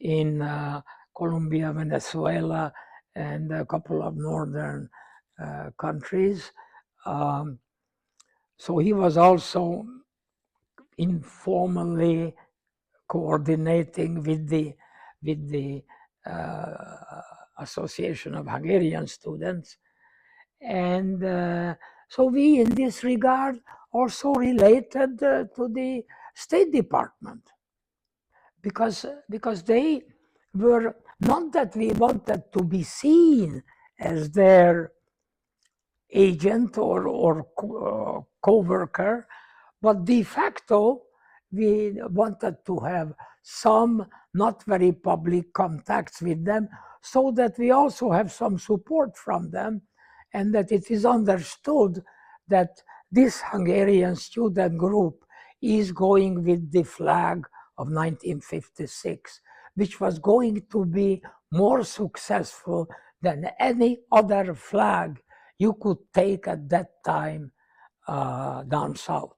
in Colombia, Venezuela, and a couple of northern countries. So he was also informally coordinating with the Association of Hungarian Students. And so we, in this regard, also related to the State Department, because they were, not that we wanted to be seen as their agent or co-worker, but de facto we wanted to have some not very public contacts with them, so that we also have some support from them, and that it is understood that this Hungarian student group is going with the flag of 1956, which was going to be more successful than any other flag you could take at that time down south.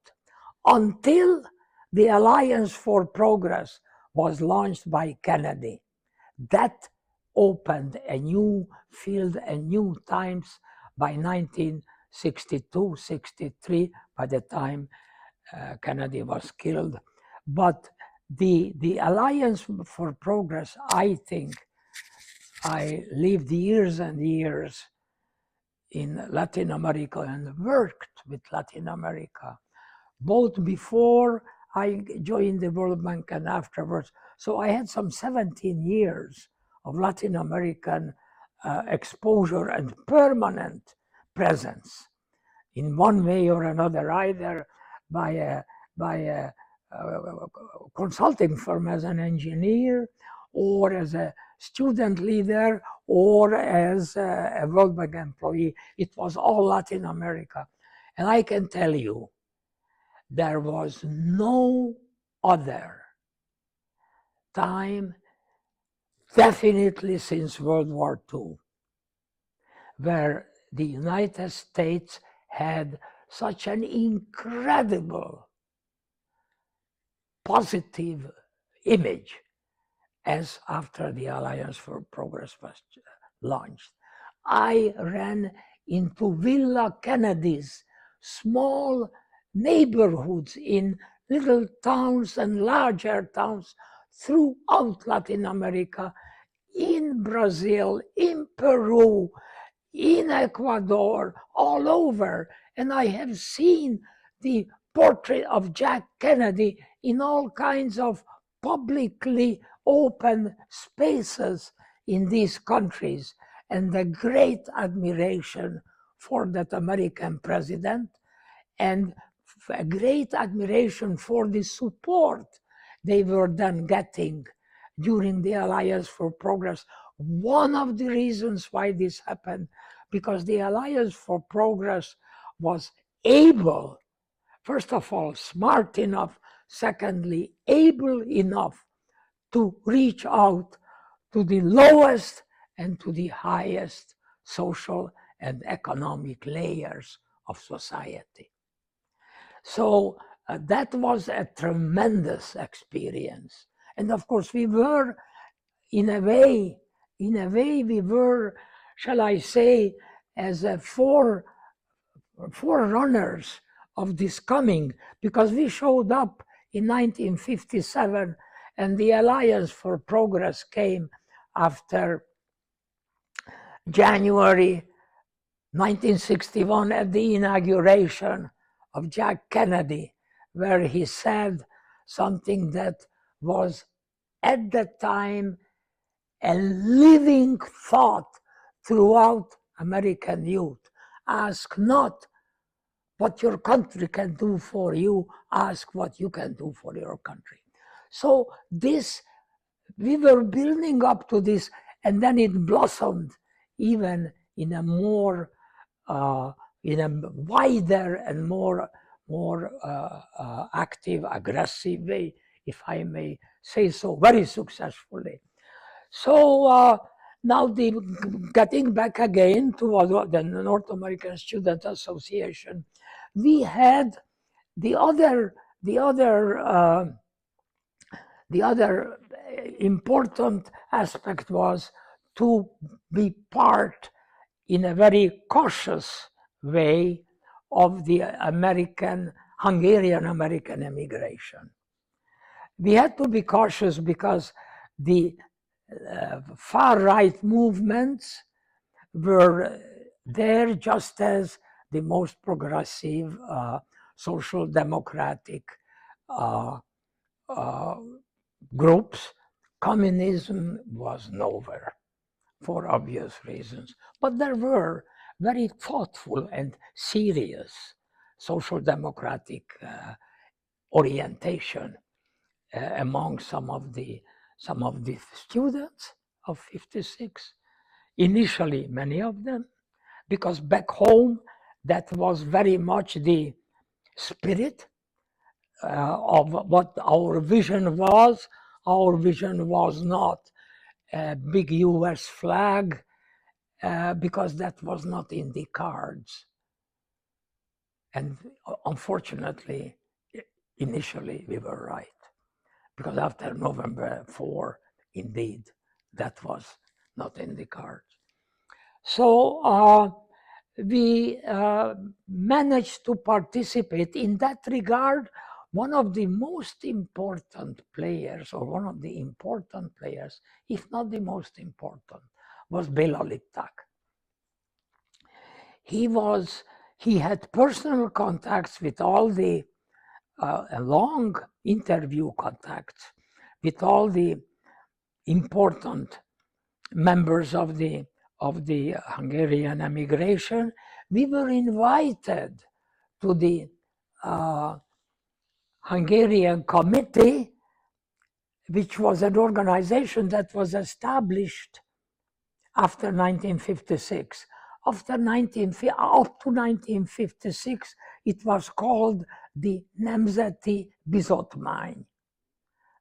Until the Alliance for Progress was launched by Kennedy. That opened a new field and new times by 1962, 63, by the time Kennedy was killed. But the Alliance for Progress, I think, I lived years and years in Latin America and worked with Latin America, both before I joined the World Bank and afterwards. So I had some 17 years of Latin American exposure and permanent presence in one way or another, either by a consulting firm as an engineer, or as a student leader, or as a World Bank employee. It was all Latin America. And I can tell you, there was no other time, definitely since World War II, where the United States had such an incredible positive image as after the Alliance for Progress was launched. I ran into Villa Kennedy's small neighborhoods in little towns and larger towns throughout Latin America, in Brazil, in Peru, in Ecuador, all over. And I have seen the portrait of Jack Kennedy in all kinds of publicly open spaces in these countries, and the great admiration for that American president, and a great admiration for the support they were then getting during the Alliance for Progress. One of the reasons why this happened, because the Alliance for Progress was able, first of all, smart enough, secondly, able enough to reach out to the lowest and to the highest social and economic layers of society. So that was a tremendous experience. And of course, we were, in a way, we were, shall I say, as a forerunners of this coming, because we showed up in 1957 and the Alliance for Progress came after January 1961 at the inauguration of Jack Kennedy, where he said something that was at that time a living thought throughout American youth. Ask not what your country can do for you, ask what you can do for your country. So this, we were building up to this, and then it blossomed even in a more, in a wider and more active, aggressive way, if I may say so, very successfully. So now getting back again to the North American Student Association, we had the other important aspect was to be part in a very cautious way of the Hungarian American immigration. We had to be cautious because the far-right movements were there just as the most progressive social democratic groups. Communism was nowhere for obvious reasons, but there were very thoughtful and serious social democratic orientation among some of the students of 56. Initially, many of them, because back home, that was very much the spirit of what our vision was. Our vision was not a big US flag, because that was not in the cards. And unfortunately, initially we were right, because after November 4, indeed, that was not in the cards. So we managed to participate in that regard. One of the most important players, or one of the important players, if not the most important, was Béla Lipták. He had personal contacts with all the long interview contacts with all the important members of the Hungarian emigration. We were invited to the Hungarian Committee, which was an organization that was established after 1956. Up to 1956, it was called the Nemzeti Bizottmány.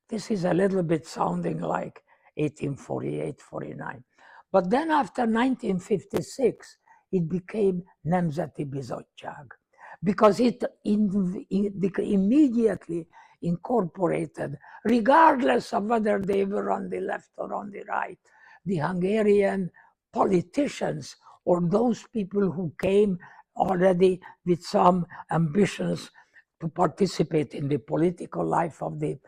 This is a little bit sounding like 1848-49. But then after 1956, it became Nemzeti Bizottság, because it immediately incorporated, regardless of whether they were on the left or on the right. The Hungarian politicians or those people who came already with some ambitions to participate in the political life of the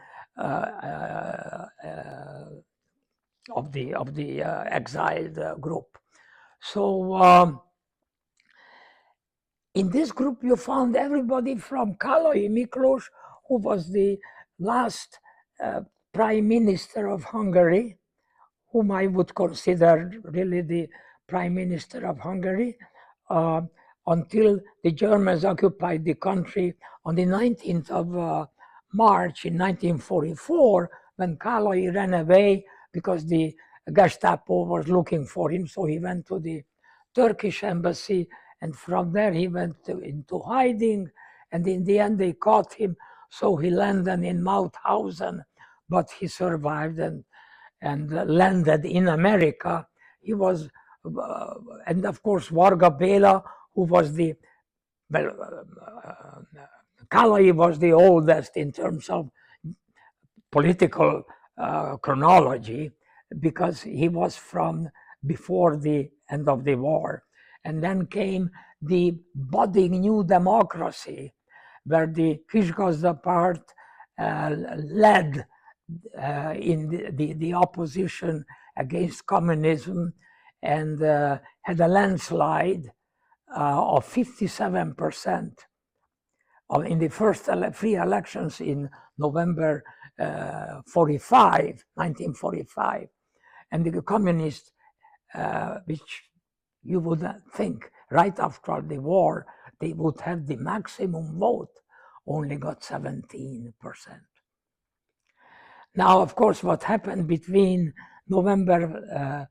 exiled group. So in this group, you found everybody from Kállai Miklós, who was the last prime minister of Hungary, whom I would consider really the prime minister of Hungary, until the Germans occupied the country on the 19th of March in 1944, when Kállai ran away because the Gestapo was looking for him. So he went to the Turkish embassy, and from there he went into hiding, and in the end they caught him. So he landed in Mauthausen, but he survived and landed in America. He was, and of course, Varga Béla, who was the, well, Kállai was the oldest in terms of political chronology, because he was from before the end of the war. And then came the budding New Democracy, where the Kisgazda part led in the opposition against communism, and had a landslide of 57% in the first free elections in November 1945. And the communists, which you would think right after the war, they would have the maximum vote, only got 17%. Now, of course, what happened between November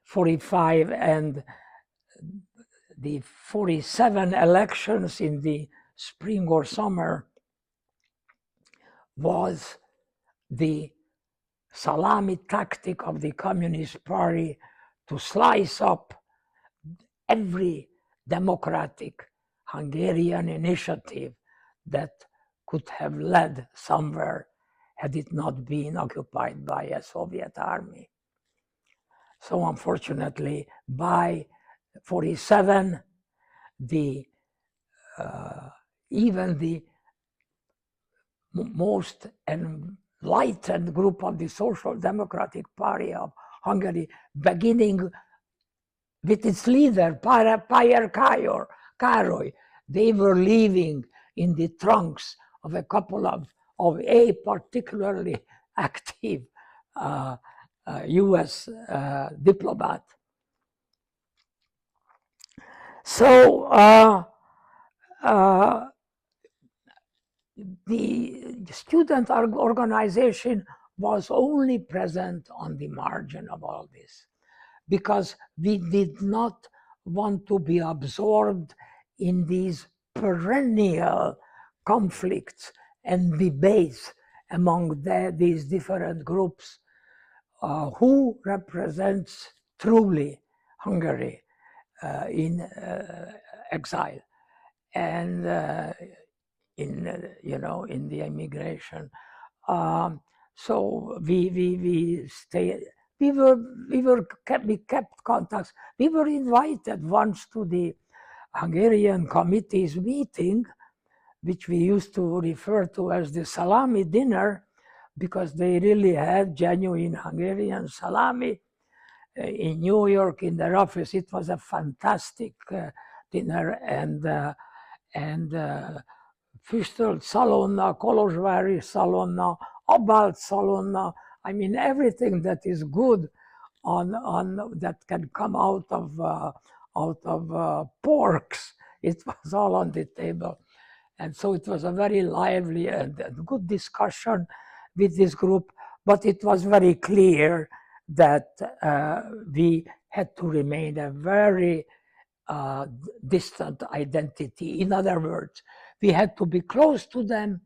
45 and the 47 elections in the spring or summer was the salami tactic of the Communist Party to slice up every democratic Hungarian initiative that could have led somewhere had it not been occupied by a Soviet army. So unfortunately, by 47, even the most enlightened group of the Social Democratic Party of Hungary, beginning with its leader, Páyer Károly, they were living in the trunks of a couple of a particularly active US diplomat. So the student organization was only present on the margin of all this, because we did not want to be absorbed in these perennial conflicts and debates among these different groups. Who represents truly Hungary in exile and in the immigration? So we kept contacts. We were invited once to the Hungarian committee's meeting, which we used to refer to as the salami dinner, because they really had genuine Hungarian salami in New York in their office. It was a fantastic dinner, and Füstölt Szalonna, Kolozsvári Szalonna, Abalt Szalonna. I mean, everything that is good on that can come out of porks. It was all on the table. And so it was a very lively and good discussion with this group, but it was very clear that we had to remain a very distant identity. In other words, we had to be close to them,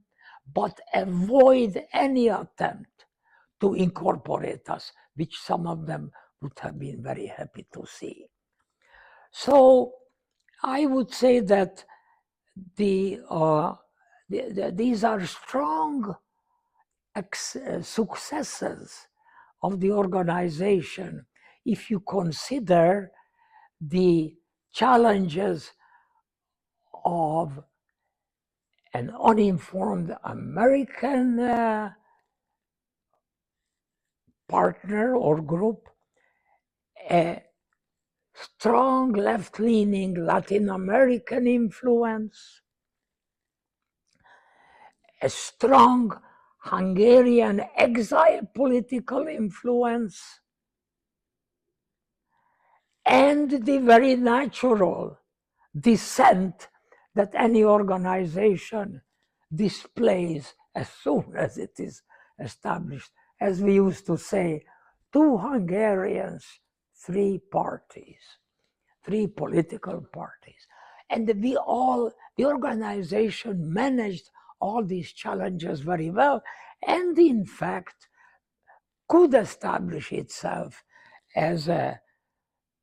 but avoid any attempt to incorporate us, which some of them would have been very happy to see. So I would say that the these are strong successes of the organization if you consider the challenges of an uninformed American partner or group, a strong left-leaning Latin American influence, a strong Hungarian exile political influence, and the very natural dissent that any organization displays as soon as it is established. As we used to say, 2 Hungarians, 3 parties, 3 political parties. And the organization managed all these challenges very well, and in fact could establish itself as a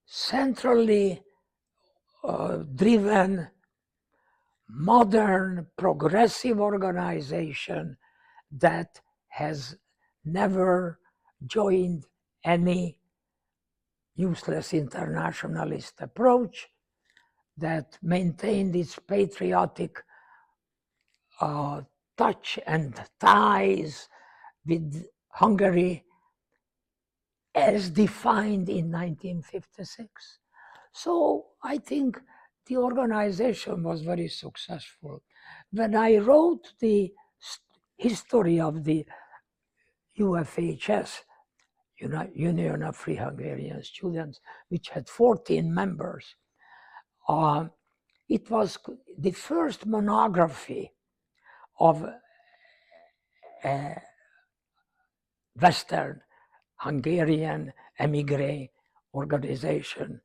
centrally driven, modern, progressive organization that has never joined any useless internationalist approach, that maintained its patriotic touch and ties with Hungary as defined in 1956. So I think the organization was very successful. When I wrote the history of the UFHS, Union of Free Hungarian Students, which had 14 members, it was the first monography of a Western Hungarian emigre organization.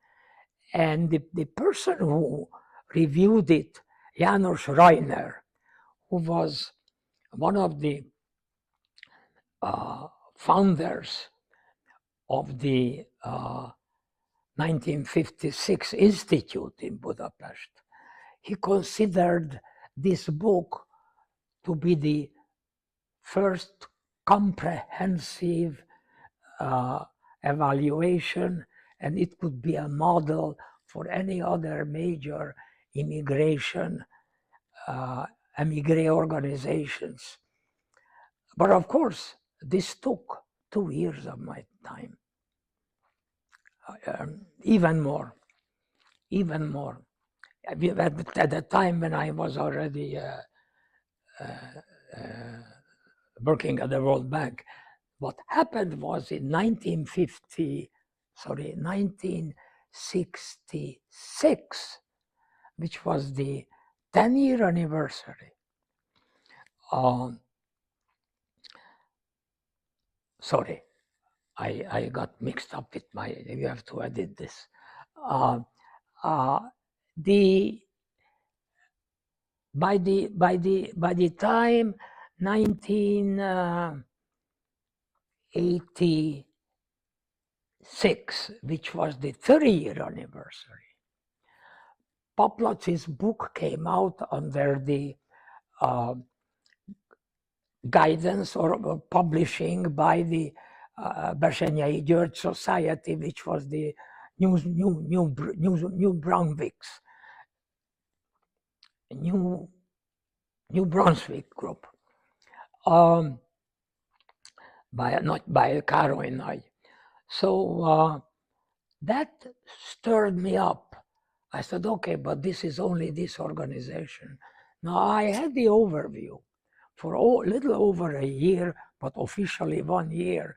And the person who reviewed it, János Reiner, who was one of the founders of the 1956 Institute in Budapest, he considered this book to be the first comprehensive evaluation, and it could be a model for any other major immigration emigre organizations. But of course, this took 2 years of my time, even more. At the time when I was already working at the World Bank, what happened was in 1966, which was the 10-year anniversary. Sorry, I got mixed up with you have to edit this. By the time 1986, which was the 30-year anniversary, Paplatz's book came out under the guidance or publishing by the Bersenyei György Society, which was the New Brunswick's New Brunswick group, not by Károly Nagy. So that stirred me up. I said, okay, but this is only this organization. Now I had the overview for a little over a year, but officially 1 year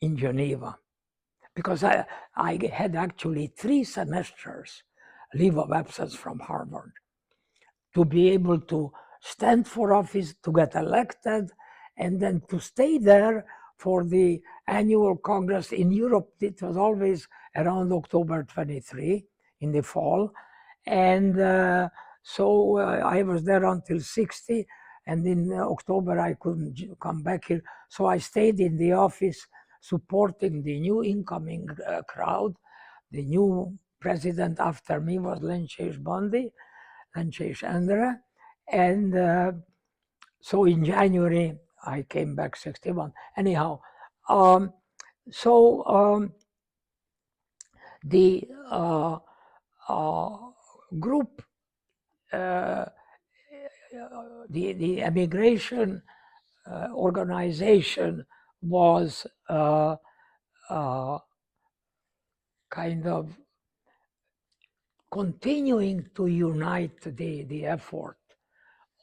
in Geneva, because I had actually 3 semesters leave of absence from Harvard to be able to stand for office, to get elected, and then to stay there for the annual Congress in Europe. It was always around October 23 in the fall. And so I was there until 60, and in October I couldn't come back here. So I stayed in the office supporting the new incoming crowd. The new president after me was Lencsés Bandi, Lencsés Endre, and So in January, I came back 61. Anyhow, so the group, the emigration organization was kind of continuing to unite the effort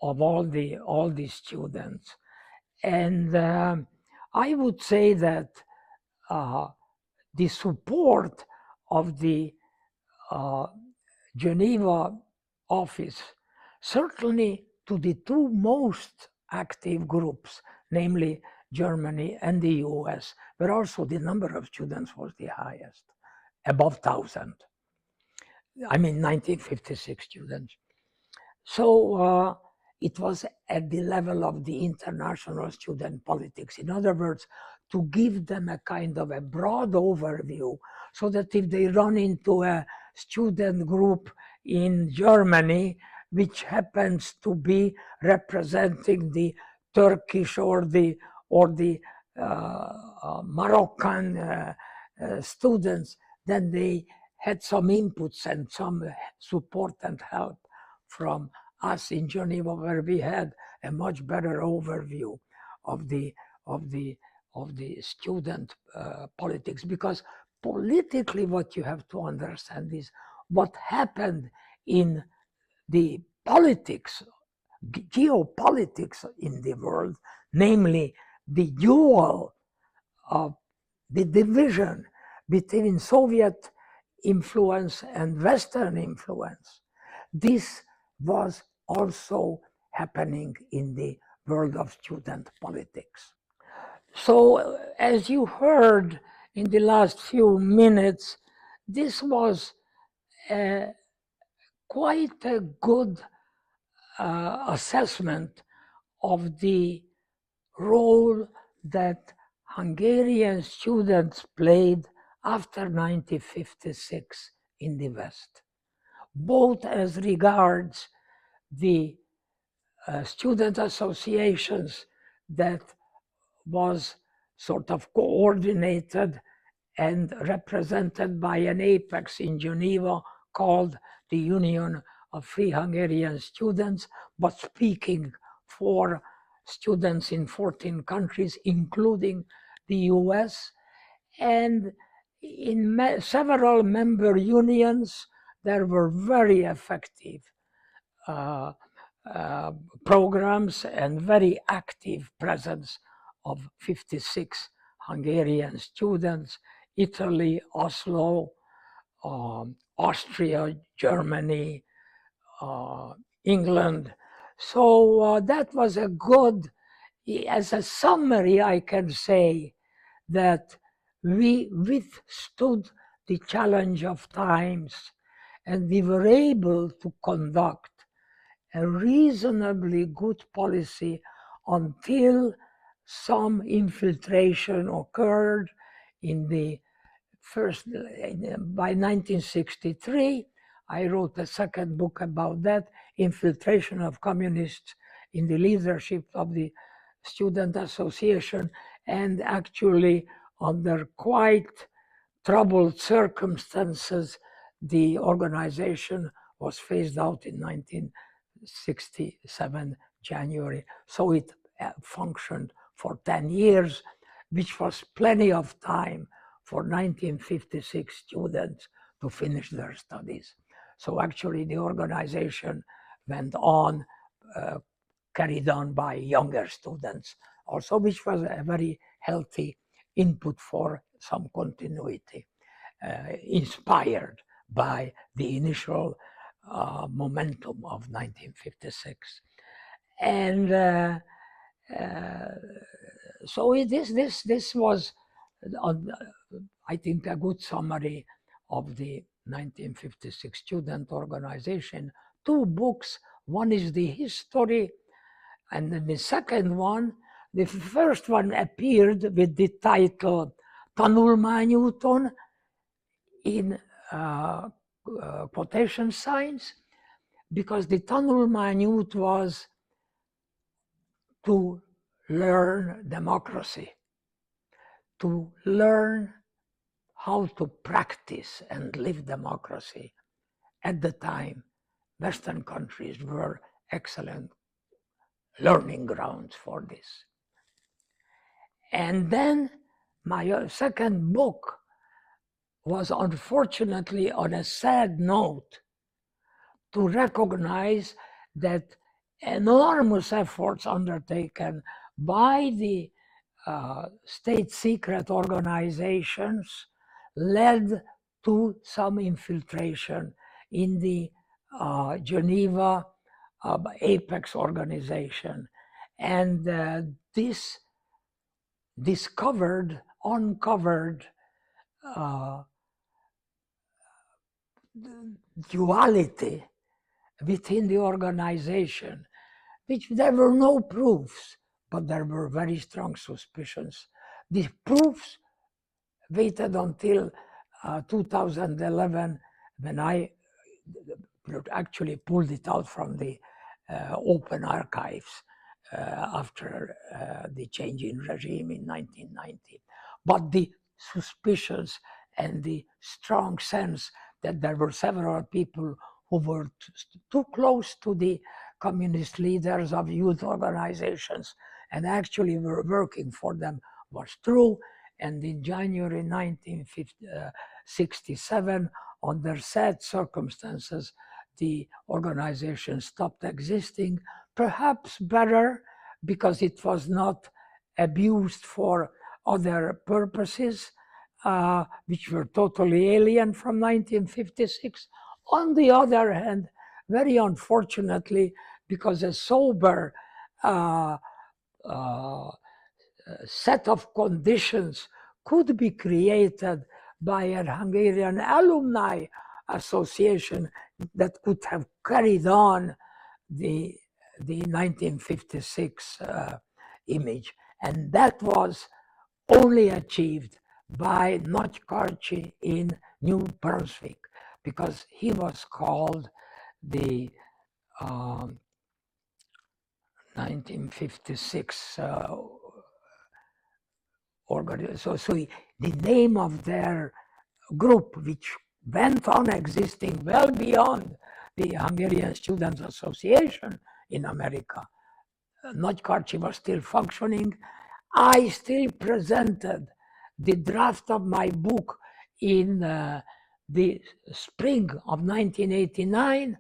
of all the students. And I would say that the support of the Geneva office, certainly to the two most active groups, namely Germany and the US, but also the number of students was the highest, above 1,000. I mean, 1956 students. So it was at the level of the international student politics. In other words, to give them a kind of a broad overview so that if they run into a student group in Germany, which happens to be representing the Turkish or the Moroccan students, then they had some inputs and some support and help from us in Geneva, where we had a much better overview of the student politics. Because politically, what you have to understand is what happened in the politics, geopolitics in the world, namely the dual of the division between Soviet influence and Western influence. This was also happening in the world of student politics. So, as you heard in the last few minutes, this was quite a good assessment of the role that Hungarian students played after 1956 in the West, both as regards the student associations that was sort of coordinated and represented by an apex in Geneva called the Union of Free Hungarian Students, but speaking for students in 14 countries, including the US, and in several member unions, there were very effective programs and very active presence of 56 Hungarian students, Italy, Oslo, Austria, Germany, England. So that was a good, as a summary, I can say that we withstood the challenge of times and we were able to conduct a reasonably good policy until some infiltration occurred in the by 1963. I wrote a second book about that, infiltration of communists in the leadership of the student association, and actually under quite troubled circumstances, the organization was phased out in 1967 January. So it functioned for 10 years, which was plenty of time for 1956 students to finish their studies. So actually the organization went on, carried on by younger students also, which was a very healthy input for some continuity, inspired by the initial momentum of 1956. And so this was, I think, a good summary of the 1956 student organization. Two books, one is the history, and then the second one, the first one appeared with the title Tanulmányúton in quotation signs, because the Tanulmányút was to learn democracy, to learn how to practice and live democracy. At the time, Western countries were excellent learning grounds for this. And then my second book was unfortunately on a sad note to recognize that enormous efforts undertaken by the state secret organizations led to some infiltration in the Geneva Apex organization. And this uncovered duality within the organization, which there were no proofs, but there were very strong suspicions. The proofs waited until 2011, when I actually pulled it out from the open archives after the change in regime in 1990. But the suspicions and the strong sense that there were several people who were too close to the communist leaders of youth organizations and actually were working for them was true. And in January 1967, under sad circumstances, the organization stopped existing, perhaps better because it was not abused for other purposes, which were totally alien from 1956. On the other hand, very unfortunately, because a sober set of conditions could be created by a Hungarian alumni association that could have carried on the 1956 image. And that was only achieved by Nyíregyháza in New Brunswick, because he was called the 1956 organization. So the name of their group, which went on existing well beyond the Hungarian Students Association in America, Nyíregyháza was still functioning. I still presented the draft of my book in the spring of 1989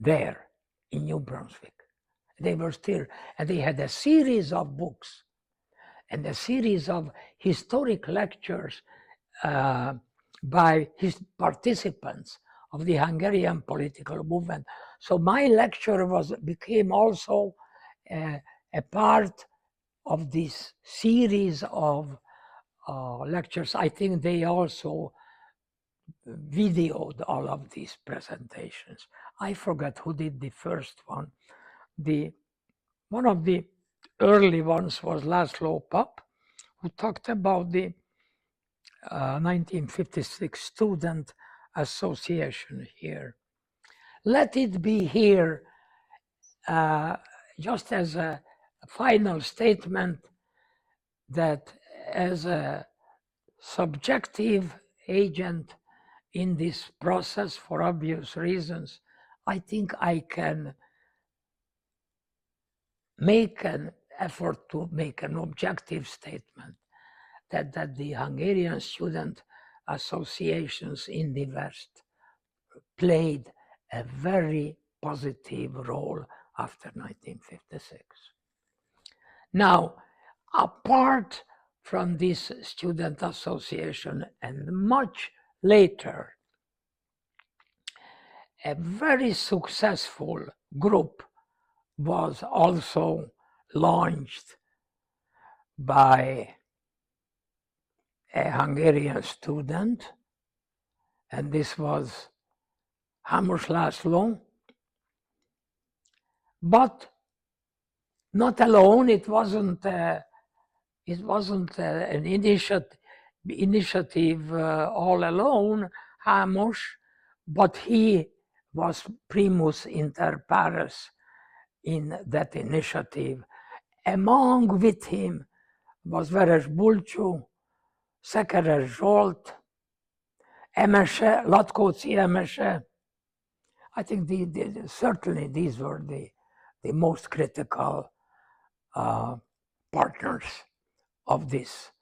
there in New Brunswick. They were still, and they had a series of books and a series of historic lectures by his participants of the Hungarian political movement. So my lecture became also a part of this series of lectures. I think they also videoed all of these presentations. I forget who did the first one. One of the early ones was László Pap, who talked about the 1956 Student Association here. Let it be here just as a final statement that as a subjective agent in this process, for obvious reasons, I think I can make an effort to make an objective statement that the Hungarian student associations in the West played a very positive role after 1956. Now, apart from this student association, and much later, a very successful group was also launched by a Hungarian student, and this was Hamos László. But not alone, it wasn't an initiative all alone, Hamos, but he was primus inter pares in that initiative. Among with him was Veres Bulcsú, Szekeres Zsolt, Emese, Latkóczy Emese. I think certainly these were the most critical partners of this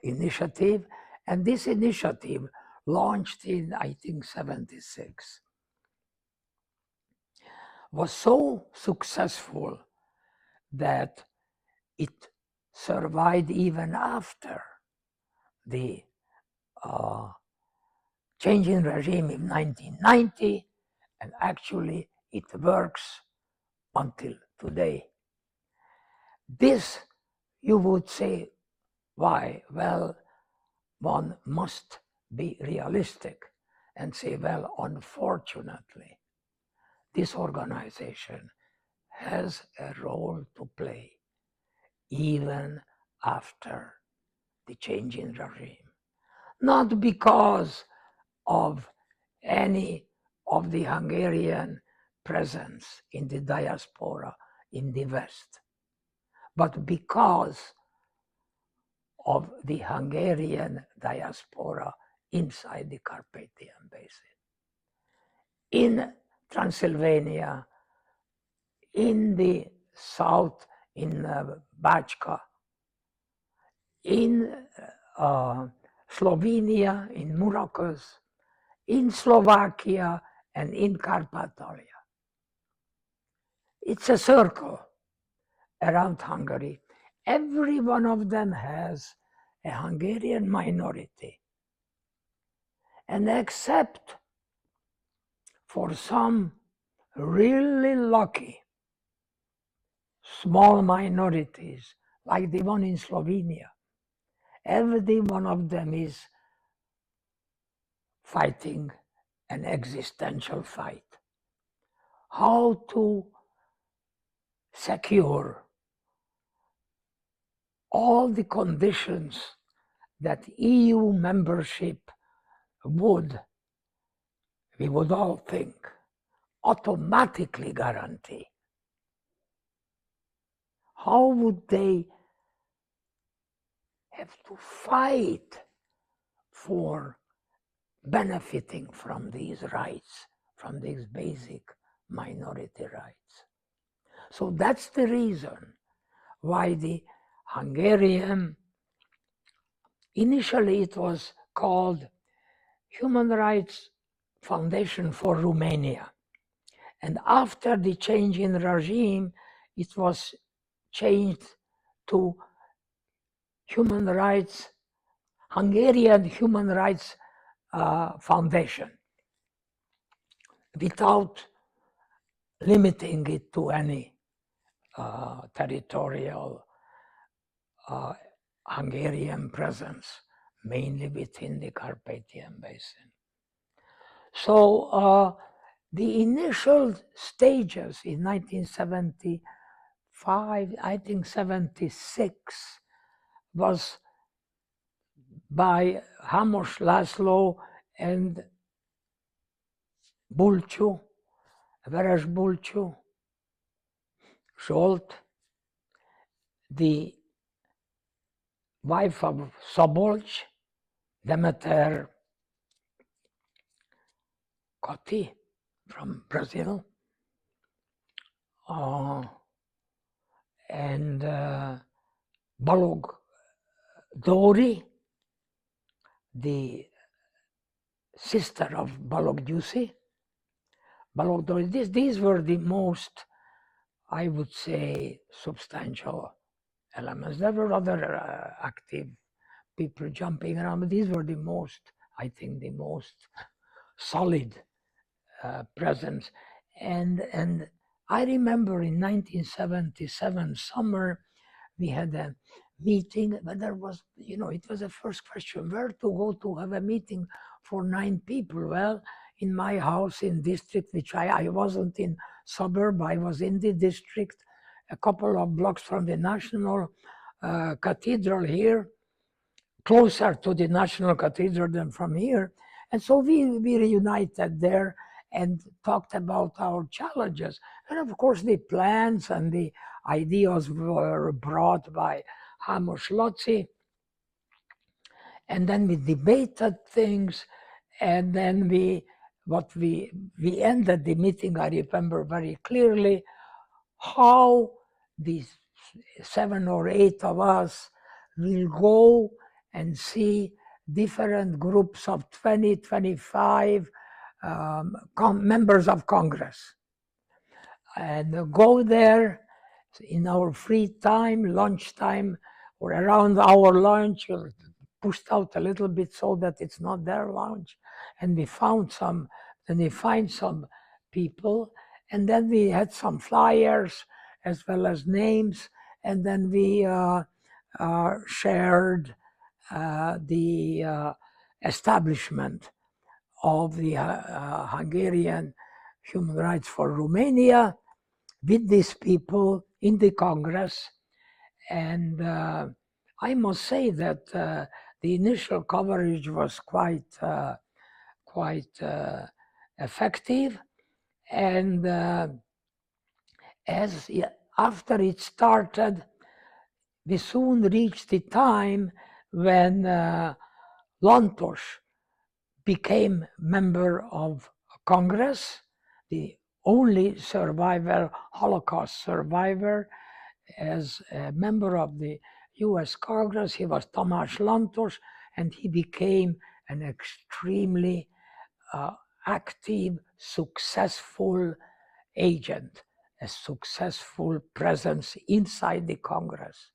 initiative. And this initiative, launched in, I think, 76, was so successful that it survived even after the change in regime in 1990, and actually it works until today. This, you would say, why? Well, one must be realistic and say, well, unfortunately, this organization has a role to play even after the change in regime. Not because of any of the Hungarian presence in the diaspora in the West, but because of the Hungarian diaspora inside the Carpathian Basin. In Transylvania, in the south, in Bácska, in Slovenia, in Muraköz, in Slovakia, and in Carpathalia. It's a circle around Hungary. Every one of them has a Hungarian minority. And except for some really lucky small minorities, like the one in Slovenia, every one of them is fighting an existential fight. How to secure all the conditions that EU membership would, we would all think, automatically guarantee. How would they have to fight for benefiting from these rights, from these basic minority rights? So that's the reason why the Hungarian, initially it was called Human Rights Foundation for Romania. And after the change in regime, it was changed to Hungarian Human Rights Foundation, without limiting it to any territorial Hungarian presence, mainly within the Carpathian Basin. So the initial stages in 1975, I think 76, was by Hamos László and Bulcsú, Veres Bulcsú, Zsolt, the wife of Szabolcs, Demeter Coty from Brazil, and Balogh Dóri, the sister of Balogh Gyula. Balogh Dóri, these were the most, I would say, substantial elements. There were other active people jumping around, but these were the most, I think, the most solid presence. And I remember in 1977 summer, we had a meeting, but there was, it was the first question, where to go to have a meeting for 9 people? Well, in my house in district, which I wasn't in suburb, I was in the district, a couple of blocks from the National Cathedral here, closer to the National Cathedral than from here. And so we reunited there, and talked about our challenges. And of course, the plans and the ideas were brought by Hamos Lotzi. And then we debated things, and then we ended the meeting, I remember very clearly, how these 7 or 8 of us will go and see different groups of 20, 25 members of Congress, and go there in our free time, lunchtime, or around our lunch, or pushed out a little bit so that it's not their lunch. And we find some people, and then we had some flyers as well as names, and then we shared the establishment of the Hungarian Human Rights for Romania with these people in the Congress. And I must say that the initial coverage was quite effective. And after it started, we soon reached the time when Lantos became member of Congress, the only survivor, Holocaust survivor. As a member of the US Congress, he was Tamás Lantos, and he became an extremely active, successful agent, a successful presence inside the Congress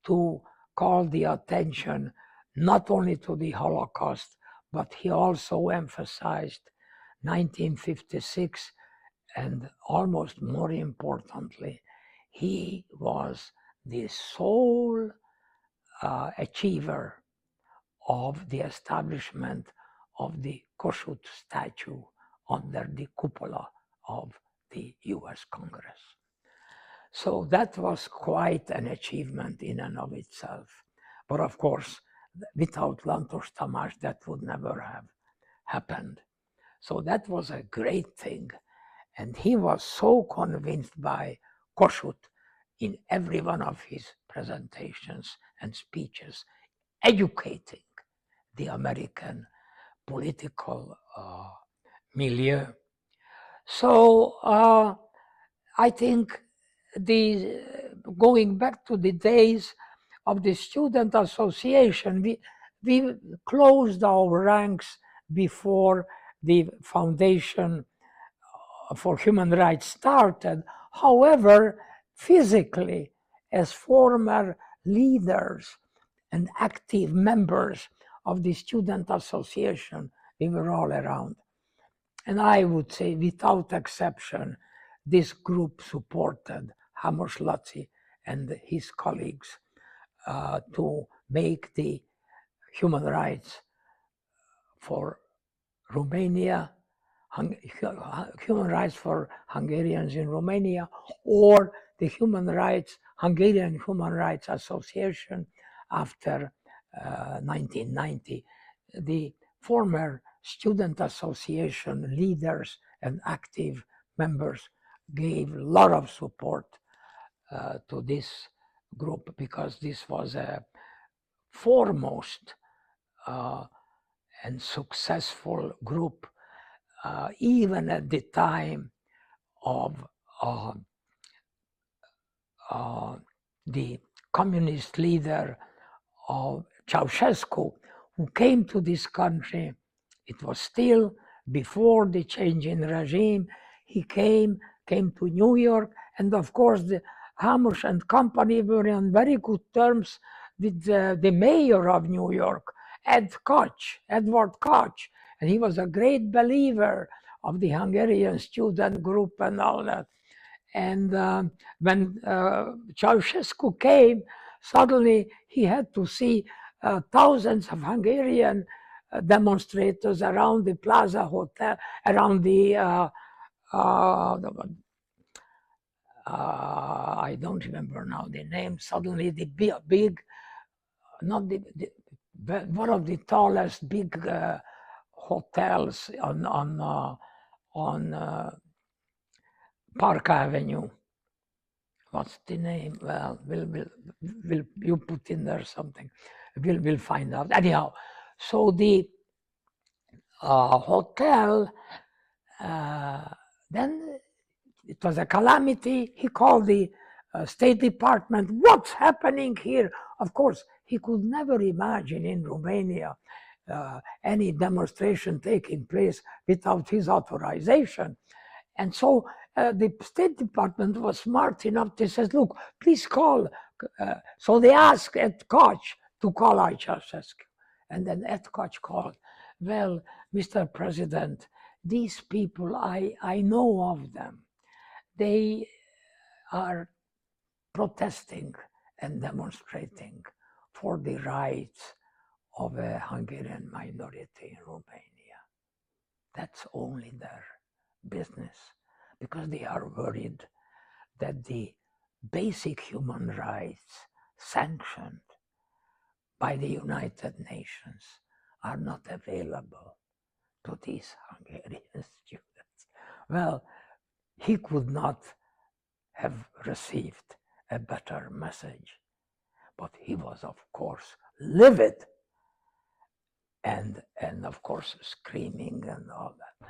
to call the attention not only to the Holocaust, but he also emphasized 1956, and almost more importantly, he was the sole achiever of the establishment of the Kossuth statue under the cupola of the US Congress. So that was quite an achievement in and of itself. But of course, without Lantos Tamás, that would never have happened. So that was a great thing. And he was so convinced by Kossuth in every one of his presentations and speeches, educating the American political milieu. So I think going back to the days of the Student Association, we closed our ranks before the Foundation for Human Rights started. However, physically, as former leaders and active members of the Student Association, we were all around. And I would say, without exception, this group supported Hamos Lotzi and his colleagues to make the human rights for Romania, human rights for Hungarians in Romania, or the Hungarian Human Rights Association after 1990. The former Student Association leaders and active members gave a lot of support to this group, because this was a foremost and successful group, even at the time of the communist leader of Ceausescu, who came to this country. It was still before the change in regime. He came to New York, and of course the Hamos and company were on very good terms with the mayor of New York, Edward Koch, and he was a great believer of the Hungarian student group and all that. And when Ceausescu came, suddenly he had to see thousands of Hungarian demonstrators around the Plaza Hotel, around the I don't remember now the name. Suddenly the big not one of the tallest big hotels on Park Avenue. What's the name? Well, we'll you put in there something. We'll find out. Anyhow, so the hotel, then it was a calamity. He called the State Department. What's happening here? Of course, he could never imagine in Romania any demonstration taking place without his authorization. And so the State Department was smart enough to say, look, please call. So they asked Ed Koch to call Ceausescu. And then Ed Koch called. Well, Mr. President, these people, I know of them. They are protesting and demonstrating for the rights of a Hungarian minority in Romania. That's only their business, because they are worried that the basic human rights sanctioned by the United Nations are not available to these Hungarian students. Well, he could not have received a better message, but he was, of course, livid and of course screaming and all that.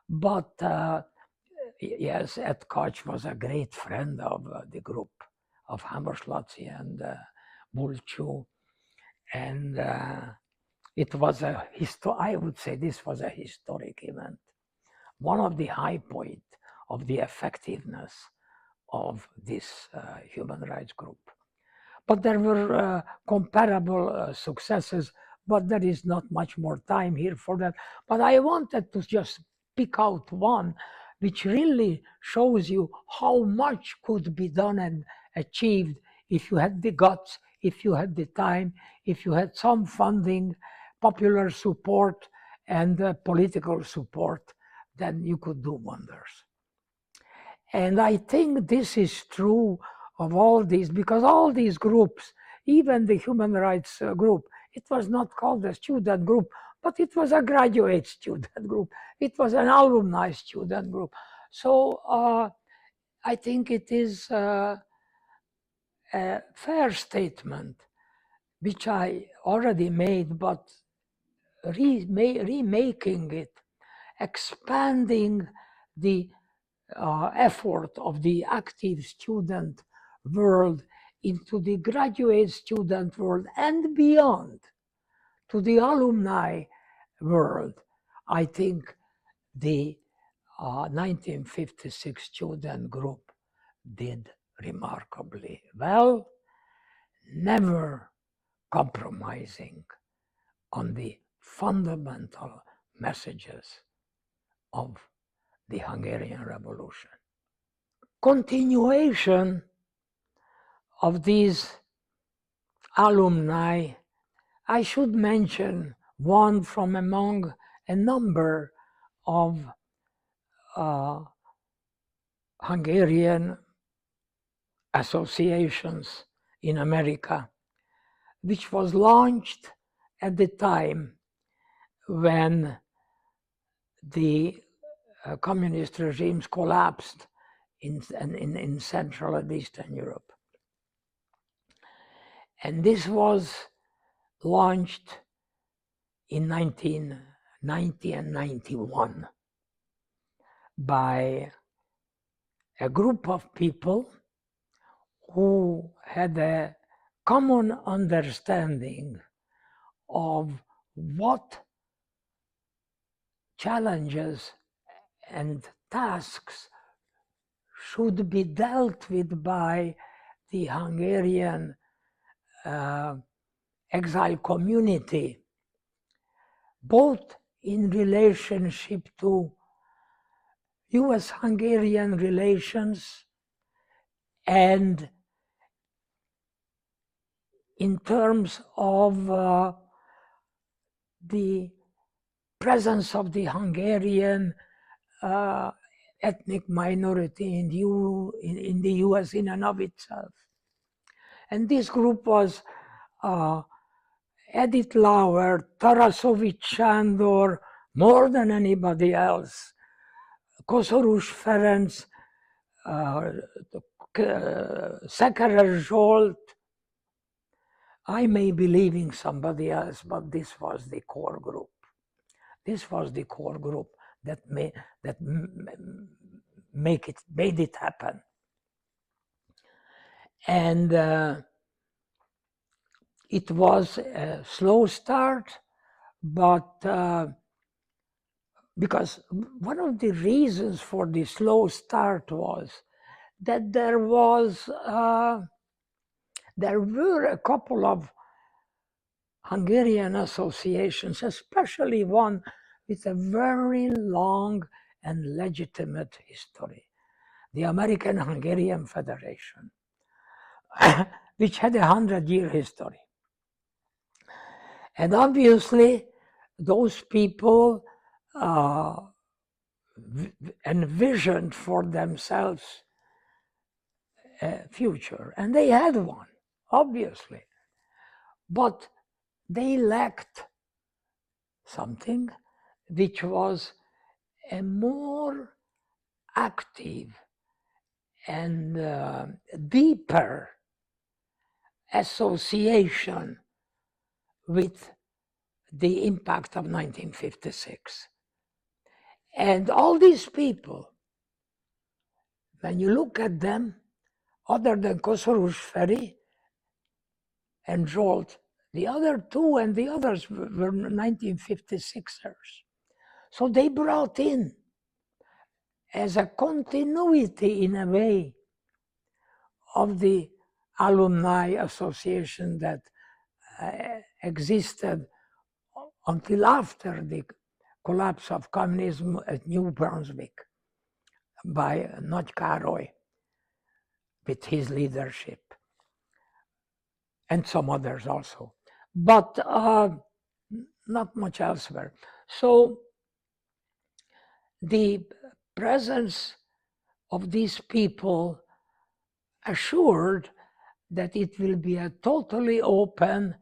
But yes, Ed Koch was a great friend of the group of Hammerschlatzi and Bulciu, and it was I would say this was a historic event, one of the high point of the effectiveness of this human rights group. But there were comparable successes, but there is not much more time here for that. But I wanted to just pick out one which really shows you how much could be done and achieved if you had the guts, if you had the time, if you had some funding, popular support, and political support, then you could do wonders. And I think this is true of all these, because all these groups, even the human rights group, it was not called a student group, but it was a graduate student group. It was an alumni student group. So I think it is a fair statement, which I already made, but remaking it, expanding the effort of the active student world into the graduate student world and beyond to the alumni world. I think the 1956 student group did remarkably well, never compromising on the fundamental messages of the Hungarian Revolution. Continuation of these alumni, I should mention one from among a number of Hungarian associations in America, which was launched at the time when the communist regimes collapsed in Central and Eastern Europe. And this was launched in 1990 and 91 by a group of people who had a common understanding of what challenges and tasks should be dealt with by the Hungarian exile community, both in relationship to US-Hungarian relations and in terms of the presence of the Hungarian ethnic minority in the US in and of itself. And this group was Edith Lauer, Tarasovic Sándor, more than anybody else, Koszorús Ferenc, Szekeres Zsolt. I may be leaving somebody else, but this was the core group. This was the core group that made it happen. And it was a slow start, but because one of the reasons for the slow start was that there were a couple of Hungarian associations, especially one with a very long and legitimate history, the American Hungarian Federation, which had 100-year history. And obviously, those people envisioned for themselves a future, and they had one, obviously. But they lacked something which was a more active and deeper association with the impact of 1956. And all these people, when you look at them, other than Koszorús Feri and Zsolt, the other two and the others were 1956ers. So they brought in, as a continuity in a way, of the alumni association that existed until after the collapse of communism at New Brunswick by Nagy Károly with his leadership, and some others also, but not much elsewhere. So the presence of these people assured that it will be a totally open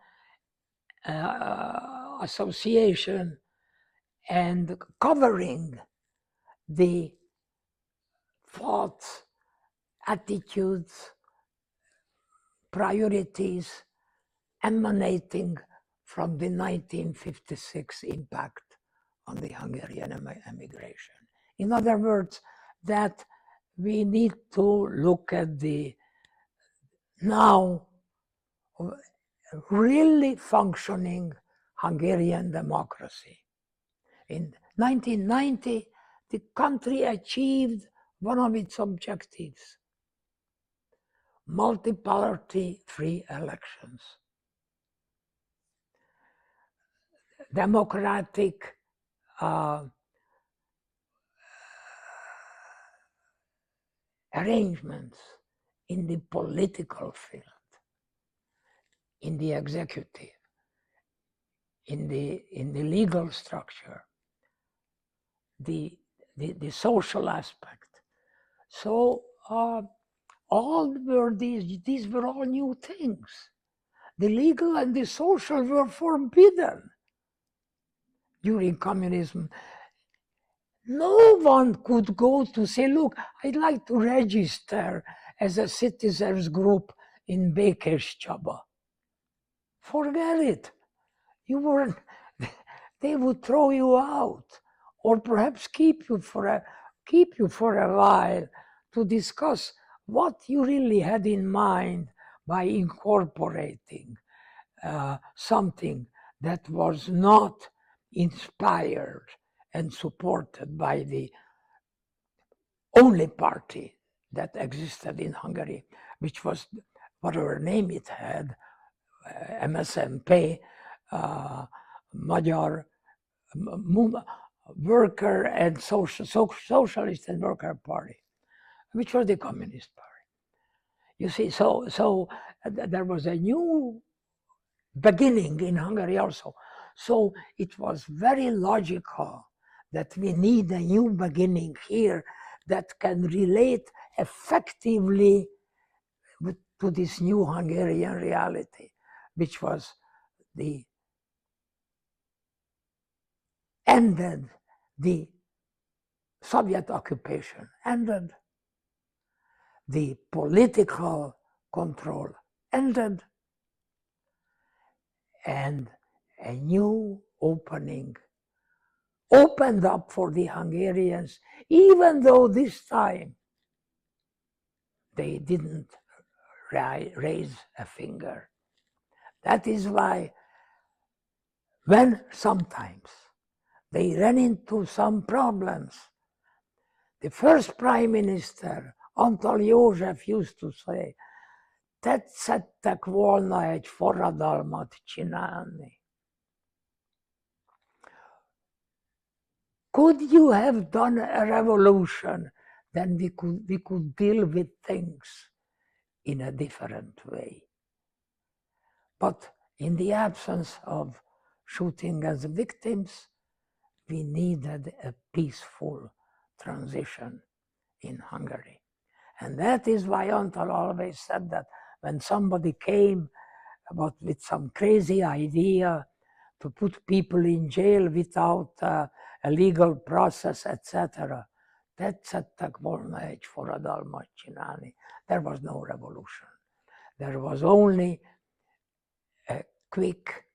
association and covering the thoughts, attitudes, priorities emanating from the 1956 impact on the Hungarian emigration. In other words, that we need to look at the now really functioning Hungarian democracy. In 1990, the country achieved one of its objectives: multi-party free elections. Democratic arrangements in the political field, in the executive, in the legal structure, the social aspect. So all were these were all new things. The legal and the social were forbidden during communism. No one could go to say, look, I'd like to register as a citizens group in Békés Csaba. Forget it. You weren't, they would throw you out, or perhaps keep you for a while to discuss what you really had in mind by incorporating something that was not inspired and supported by the only party that existed in Hungary, which was whatever name it had, MSZNP, Magyar Worker and Socialist and Worker Party, which was the Communist Party. You see, so there was a new beginning in Hungary also. So it was very logical that we need a new beginning here that can relate effectively to this new Hungarian reality, which was ended the Soviet occupation ended, the political control ended, and a new opening opened up for the Hungarians, even though this time they didn't raise a finger. That is why when sometimes they ran into some problems, the first prime minister, Antal József, used to say, tetszettek volna egy forradalmat csinálni. Could you have done a revolution? Then we could deal with things in a different way. But in the absence of shooting as victims, we needed a peaceful transition in Hungary. And that is why Antal always said that when somebody came with some crazy idea to put people in jail without a legal process, etc., tetszettek volna egy forradalmat csinálni. There was no revolution. There was only a quick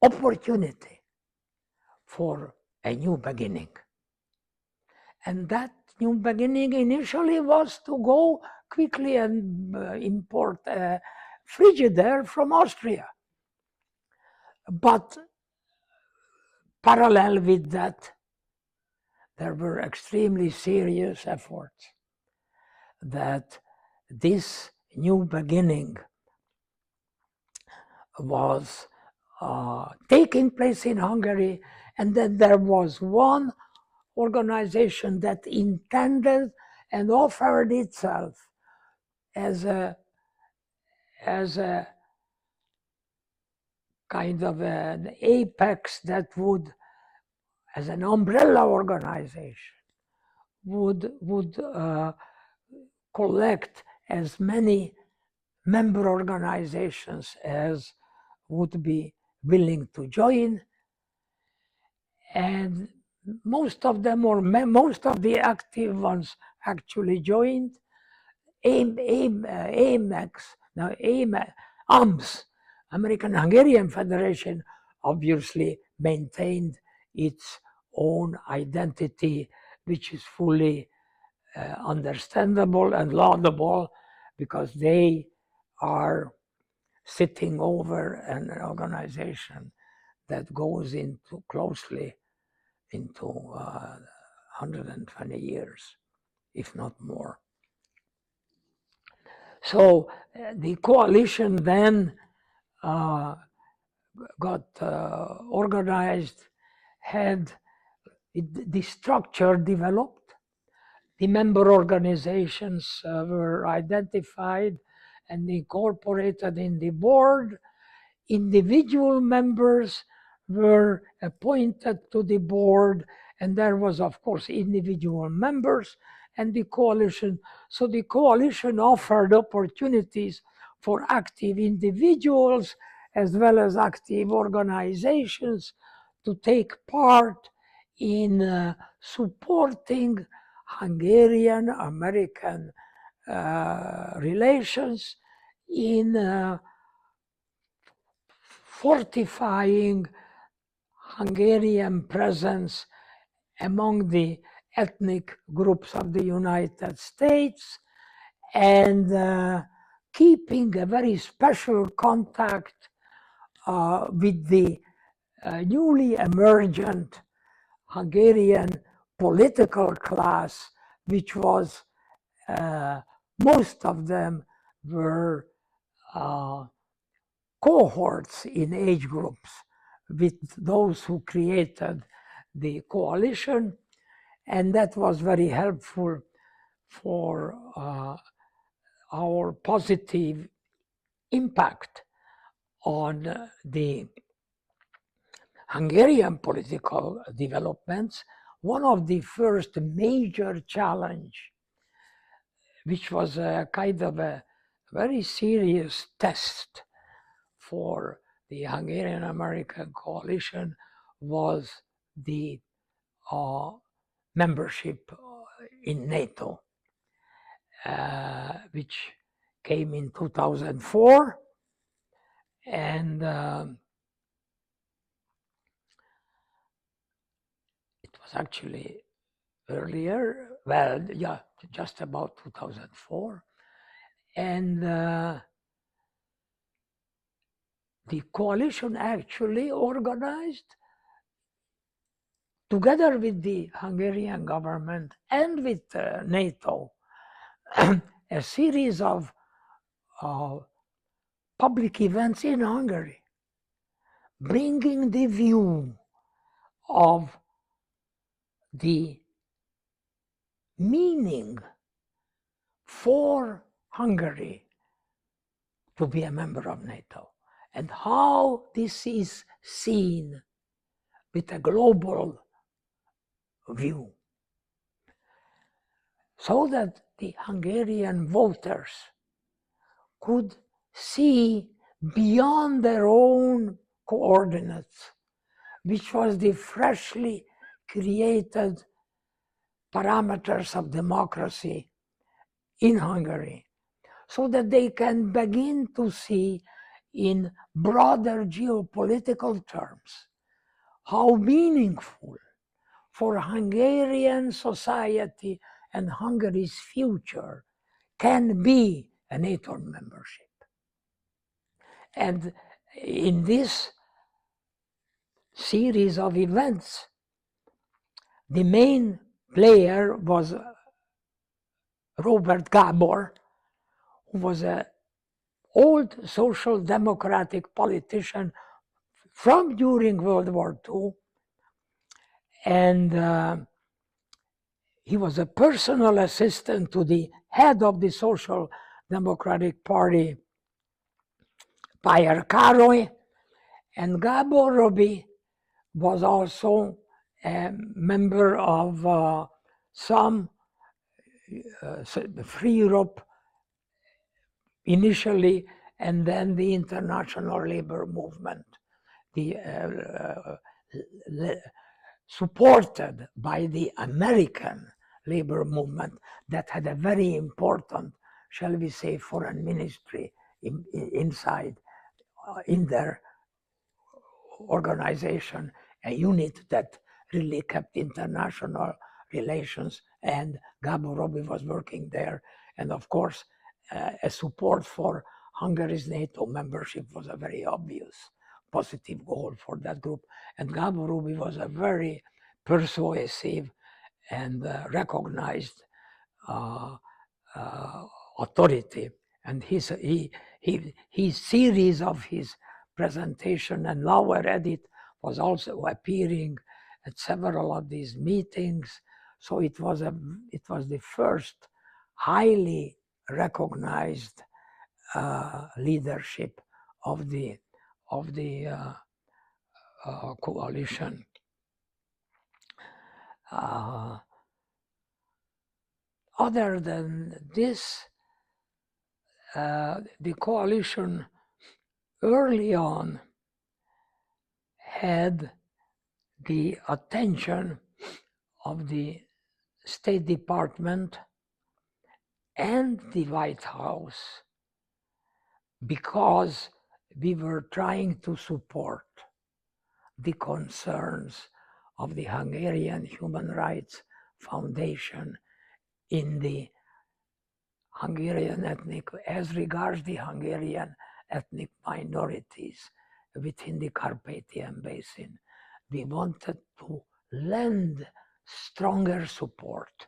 opportunity for a new beginning. And that new beginning initially was to go quickly and import Frigidaire from Austria. But parallel with that, there were extremely serious efforts that this new beginning was taking place in Hungary, and then there was one organization that intended and offered itself as a kind of an apex that would, as an umbrella organization, would collect as many member organizations as would be willing to join, and most of them, or most of the active ones, actually joined. AMS, American Hungarian Federation, obviously maintained its own identity, which is fully understandable and laudable, because they are sitting over an organization that goes into closely into 120 years, if not more. So the coalition then got organized, had the structure developed, the member organizations were identified and incorporated in the board. Individual members were appointed to the board, and there was, of course, individual members and the coalition. So the coalition offered opportunities for active individuals as well as active organizations to take part in supporting Hungarian American relations, in fortifying Hungarian presence among the ethnic groups of the United States, and keeping a very special contact with the newly emergent Hungarian political class, which was, most of them were cohorts in age groups with those who created the coalition, and that was very helpful for our positive impact on the Hungarian political developments. One of the first major challenge, which was a kind of a very serious test for the Hungarian American Coalition, was the membership in NATO, which came in 2004, and it was actually earlier, well, yeah, just about 2004, and the coalition actually organized, together with the Hungarian government and with NATO, a series of public events in Hungary, bringing the view of the meaning for Hungary to be a member of NATO, and how this is seen with a global view, so that the Hungarian voters could see beyond their own coordinates, which was the freshly created parameters of democracy in Hungary, so that they can begin to see in broader geopolitical terms how meaningful for Hungarian society and Hungary's future can be a NATO membership. And in this series of events, the main player was Robert Gábor, who was an old social democratic politician from during World War II, and he was a personal assistant to the head of the Social Democratic Party, Pályár Károly, and Gábor Robi was also a member of some Free Europe initially, and then the International Labor Movement, supported by the American labor movement that had a very important, shall we say, foreign ministry inside in their organization, a unit that really kept international relations, and Gábor Robi was working there. And of course, a support for Hungary's NATO membership was a very obvious positive goal for that group. And Gábor Robi was a very persuasive and recognized authority. And his series of his presentation and lower edit was also appearing at several of these meetings. So it was the first highly recognized leadership of the coalition. Other than this, the coalition early on had the attention of the State Department and the White House, because we were trying to support the concerns of the Hungarian Human Rights Foundation in the Hungarian ethnic, as regards the Hungarian ethnic minorities within the Carpathian Basin. We wanted to lend stronger support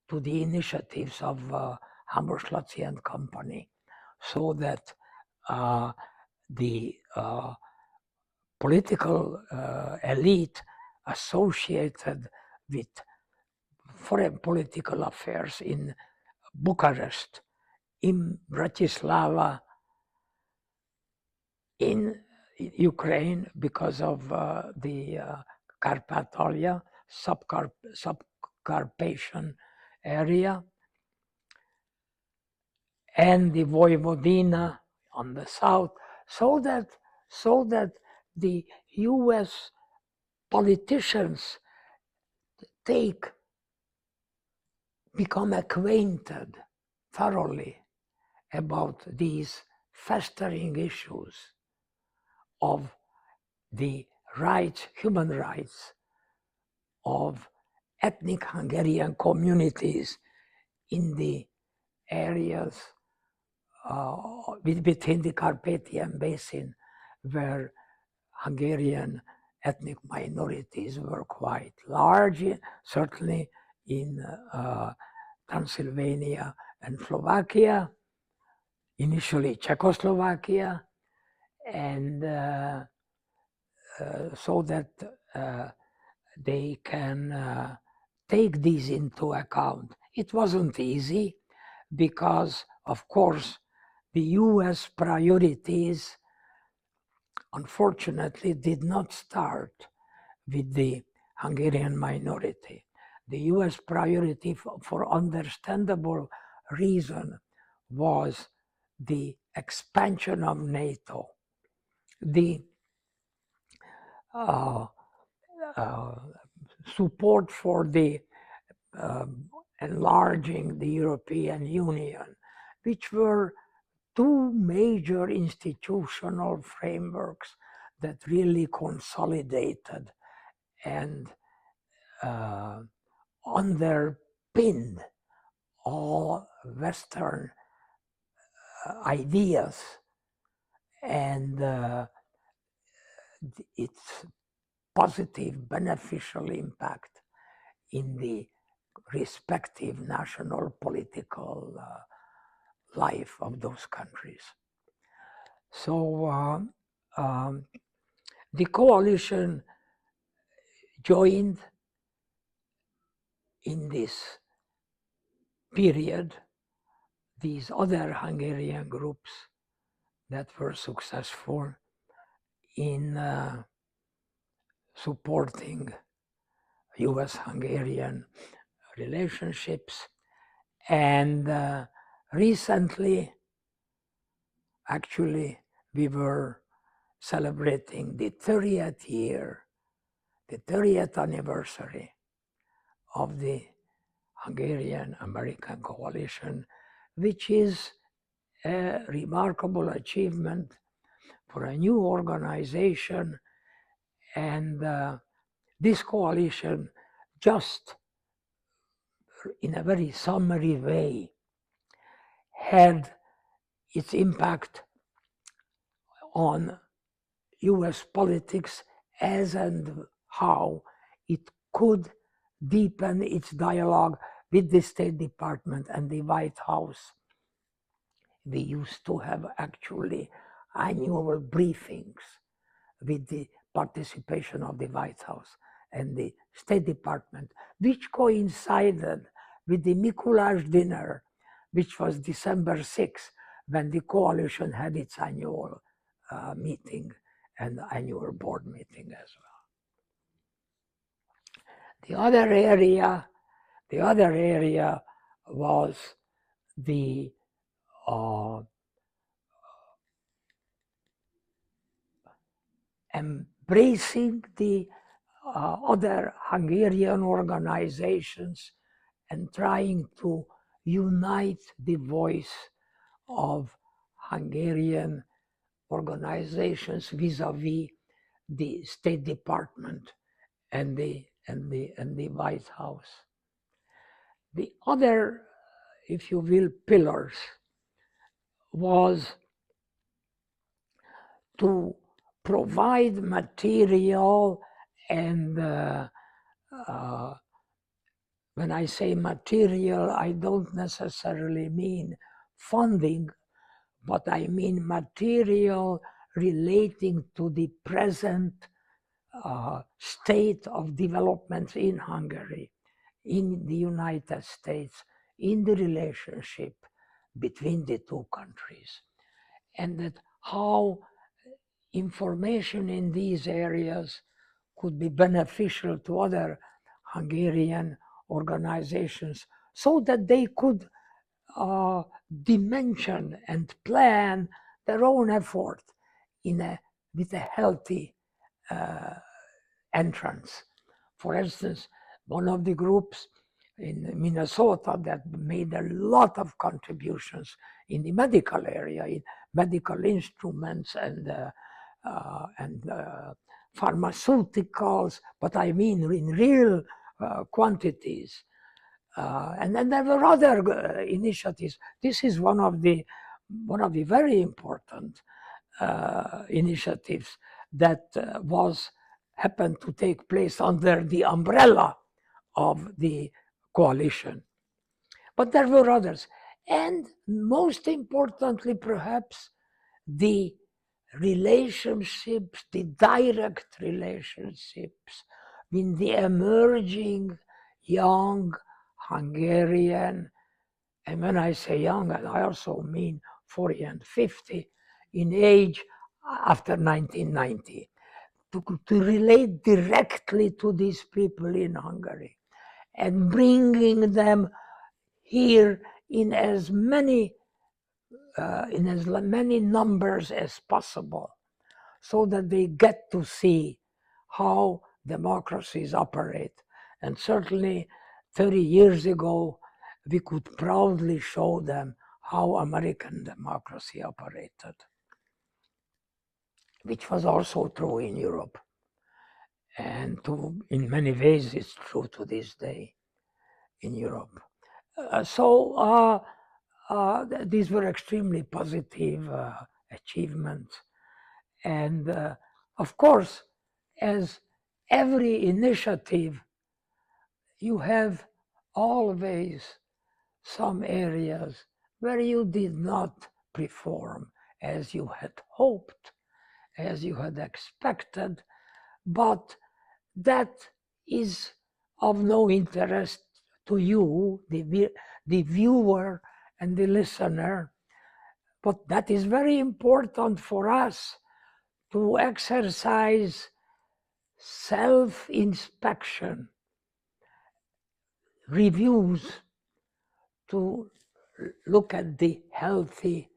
to the initiatives of Hammerschlatzi and Company, so that the political elite associated with foreign political affairs in Bucharest, in Bratislava, in Ukraine, because of the Carpathalia, subcarpathian area, and the Vojvodina on the south, so that the US politicians take become acquainted thoroughly about these festering issues of the rights, human rights of ethnic Hungarian communities in the areas within the Carpathian Basin, where Hungarian ethnic minorities were quite large, certainly in Transylvania and Slovakia, initially Czechoslovakia, and so that they can take these into account. It wasn't easy because, of course, the US priorities unfortunately did not start with the Hungarian minority. The US priority, for understandable reason, was the expansion of NATO, the uh, uh, support for the enlarging the European Union, which were two major institutional frameworks that really consolidated and underpinned all Western ideas and its positive beneficial impact in the respective national political life of those countries. So the coalition joined in this period these other Hungarian groups that were successful in supporting US-Hungarian relationships. And recently, actually, we were celebrating the 30th year, the 30th anniversary of the Hungarian American Coalition, which is a remarkable achievement for a new organization. And this coalition, just in a very summary way, had its impact on US politics as and how it could deepen its dialogue with the State Department and the White House. We used to have actually annual briefings with the participation of the White House and the State Department, which coincided with the Mikulás dinner, which was December 6th, when the coalition had its annual meeting and annual board meeting as well. The other area was the embracing the other Hungarian organizations and trying to unite the voice of Hungarian organizations vis-a-vis the State Department and the White House. The other, if you will, pillars was to provide material and when I say material, I don't necessarily mean funding, but I mean material relating to the present state of development in Hungary, in the United States, in the relationship between the two countries, and that how information in these areas could be beneficial to other Hungarian organizations so that they could dimension and plan their own effort with a healthy entrance. For instance, one of the groups in Minnesota that made a lot of contributions in the medical area, in medical instruments and pharmaceuticals, but I mean in real quantities. And then there were other initiatives. This is one of the very important initiatives that happened to take place under the umbrella of the coalition. But there were others. And most importantly, perhaps, the relationships, the direct relationships with the emerging young Hungarian, and when I say young, I also mean 40 and 50 in age after 1990, to relate directly to these people in Hungary and bringing them here in as many numbers as possible, so that they get to see how democracies operate. And certainly 30 years ago, we could proudly show them how American democracy operated, which was also true in Europe. And in many ways, it's true to this day in Europe. These were extremely positive achievements. And of course, as every initiative, you have always some areas where you did not perform as you had hoped, as you had expected, but that is of no interest to you, the viewer and the listener. But that is very important for us to exercise self-inspection, reviews, to look at the healthy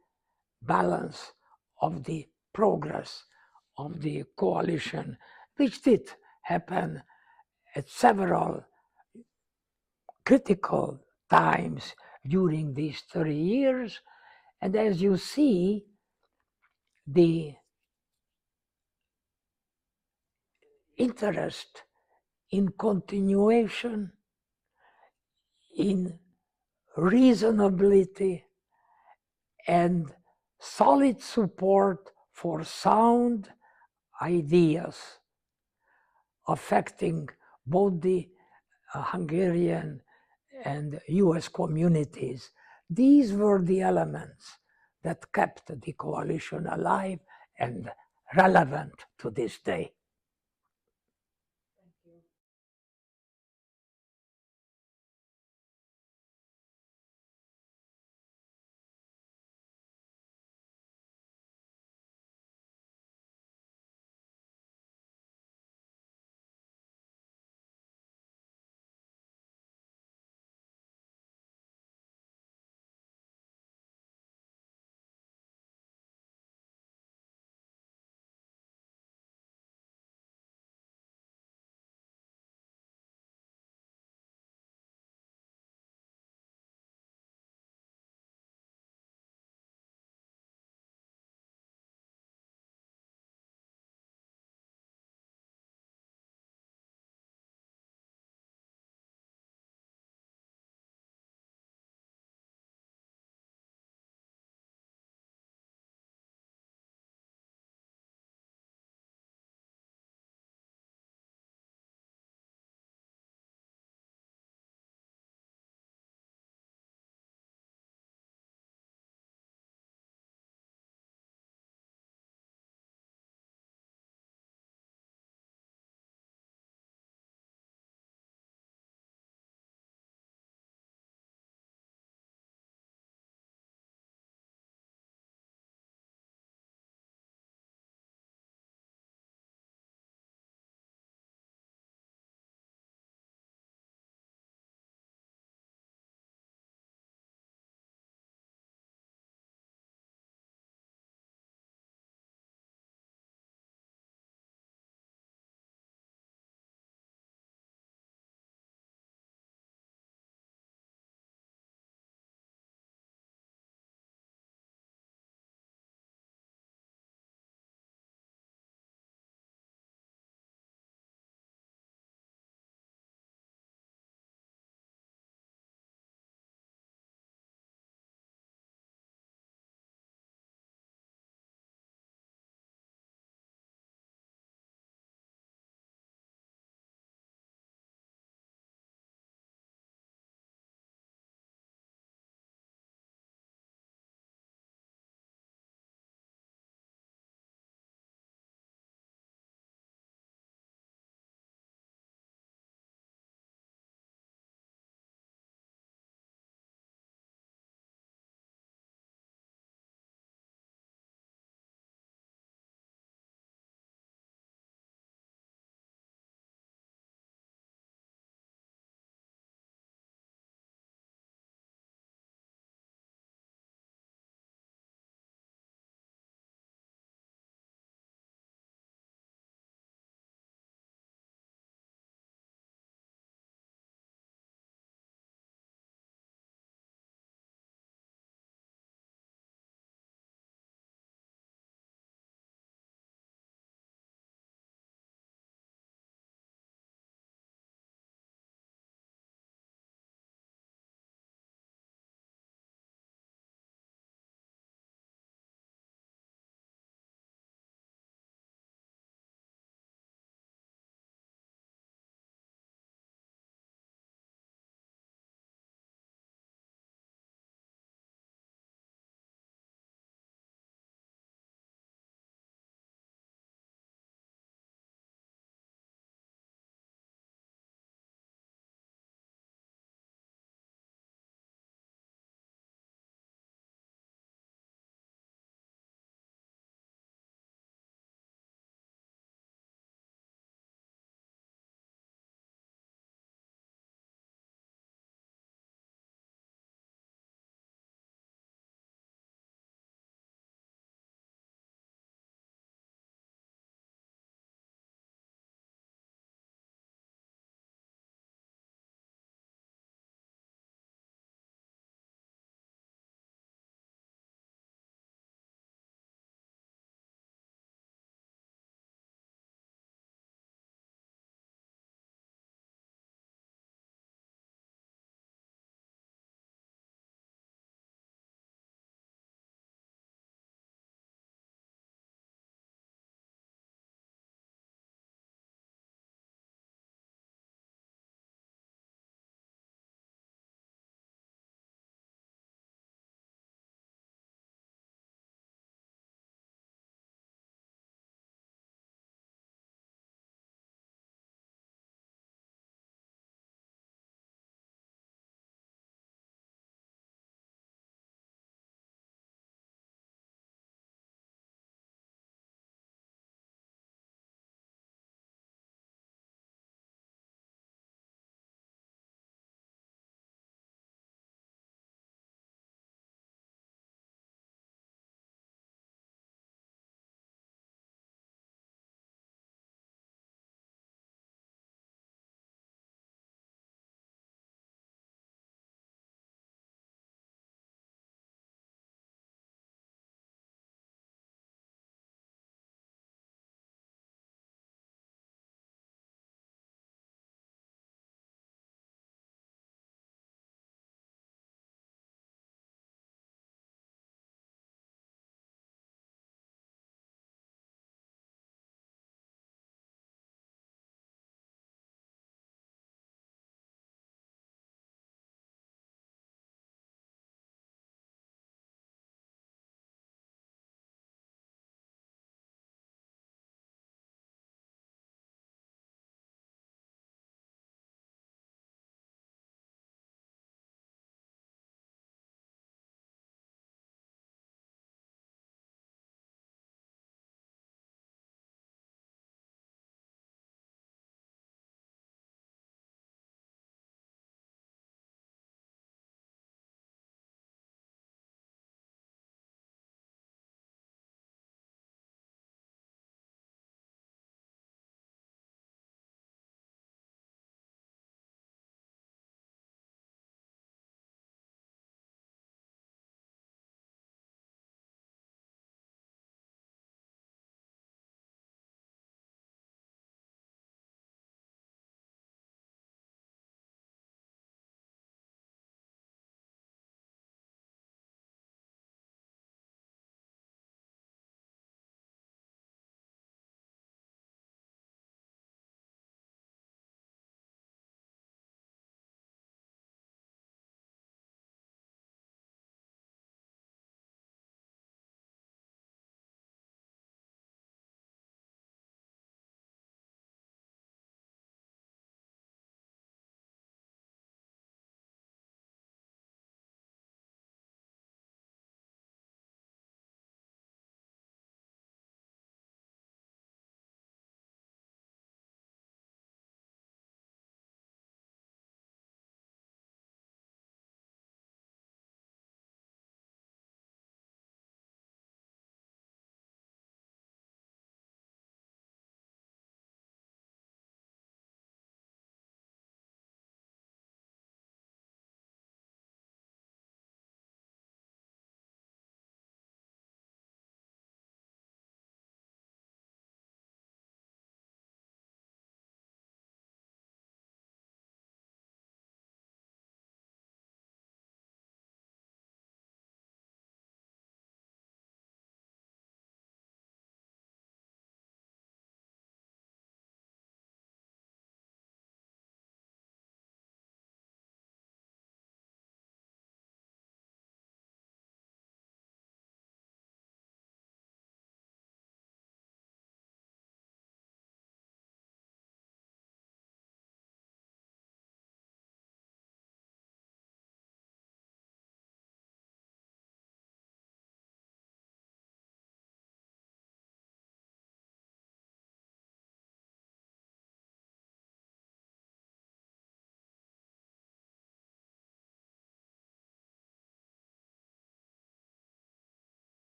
balance of the progress of the coalition, which did happen at several critical times during these 30 years. And as you see, the interest in continuation, in reasonability, and solid support for sound ideas affecting both the Hungarian and US communities. These were the elements that kept the coalition alive and relevant to this day.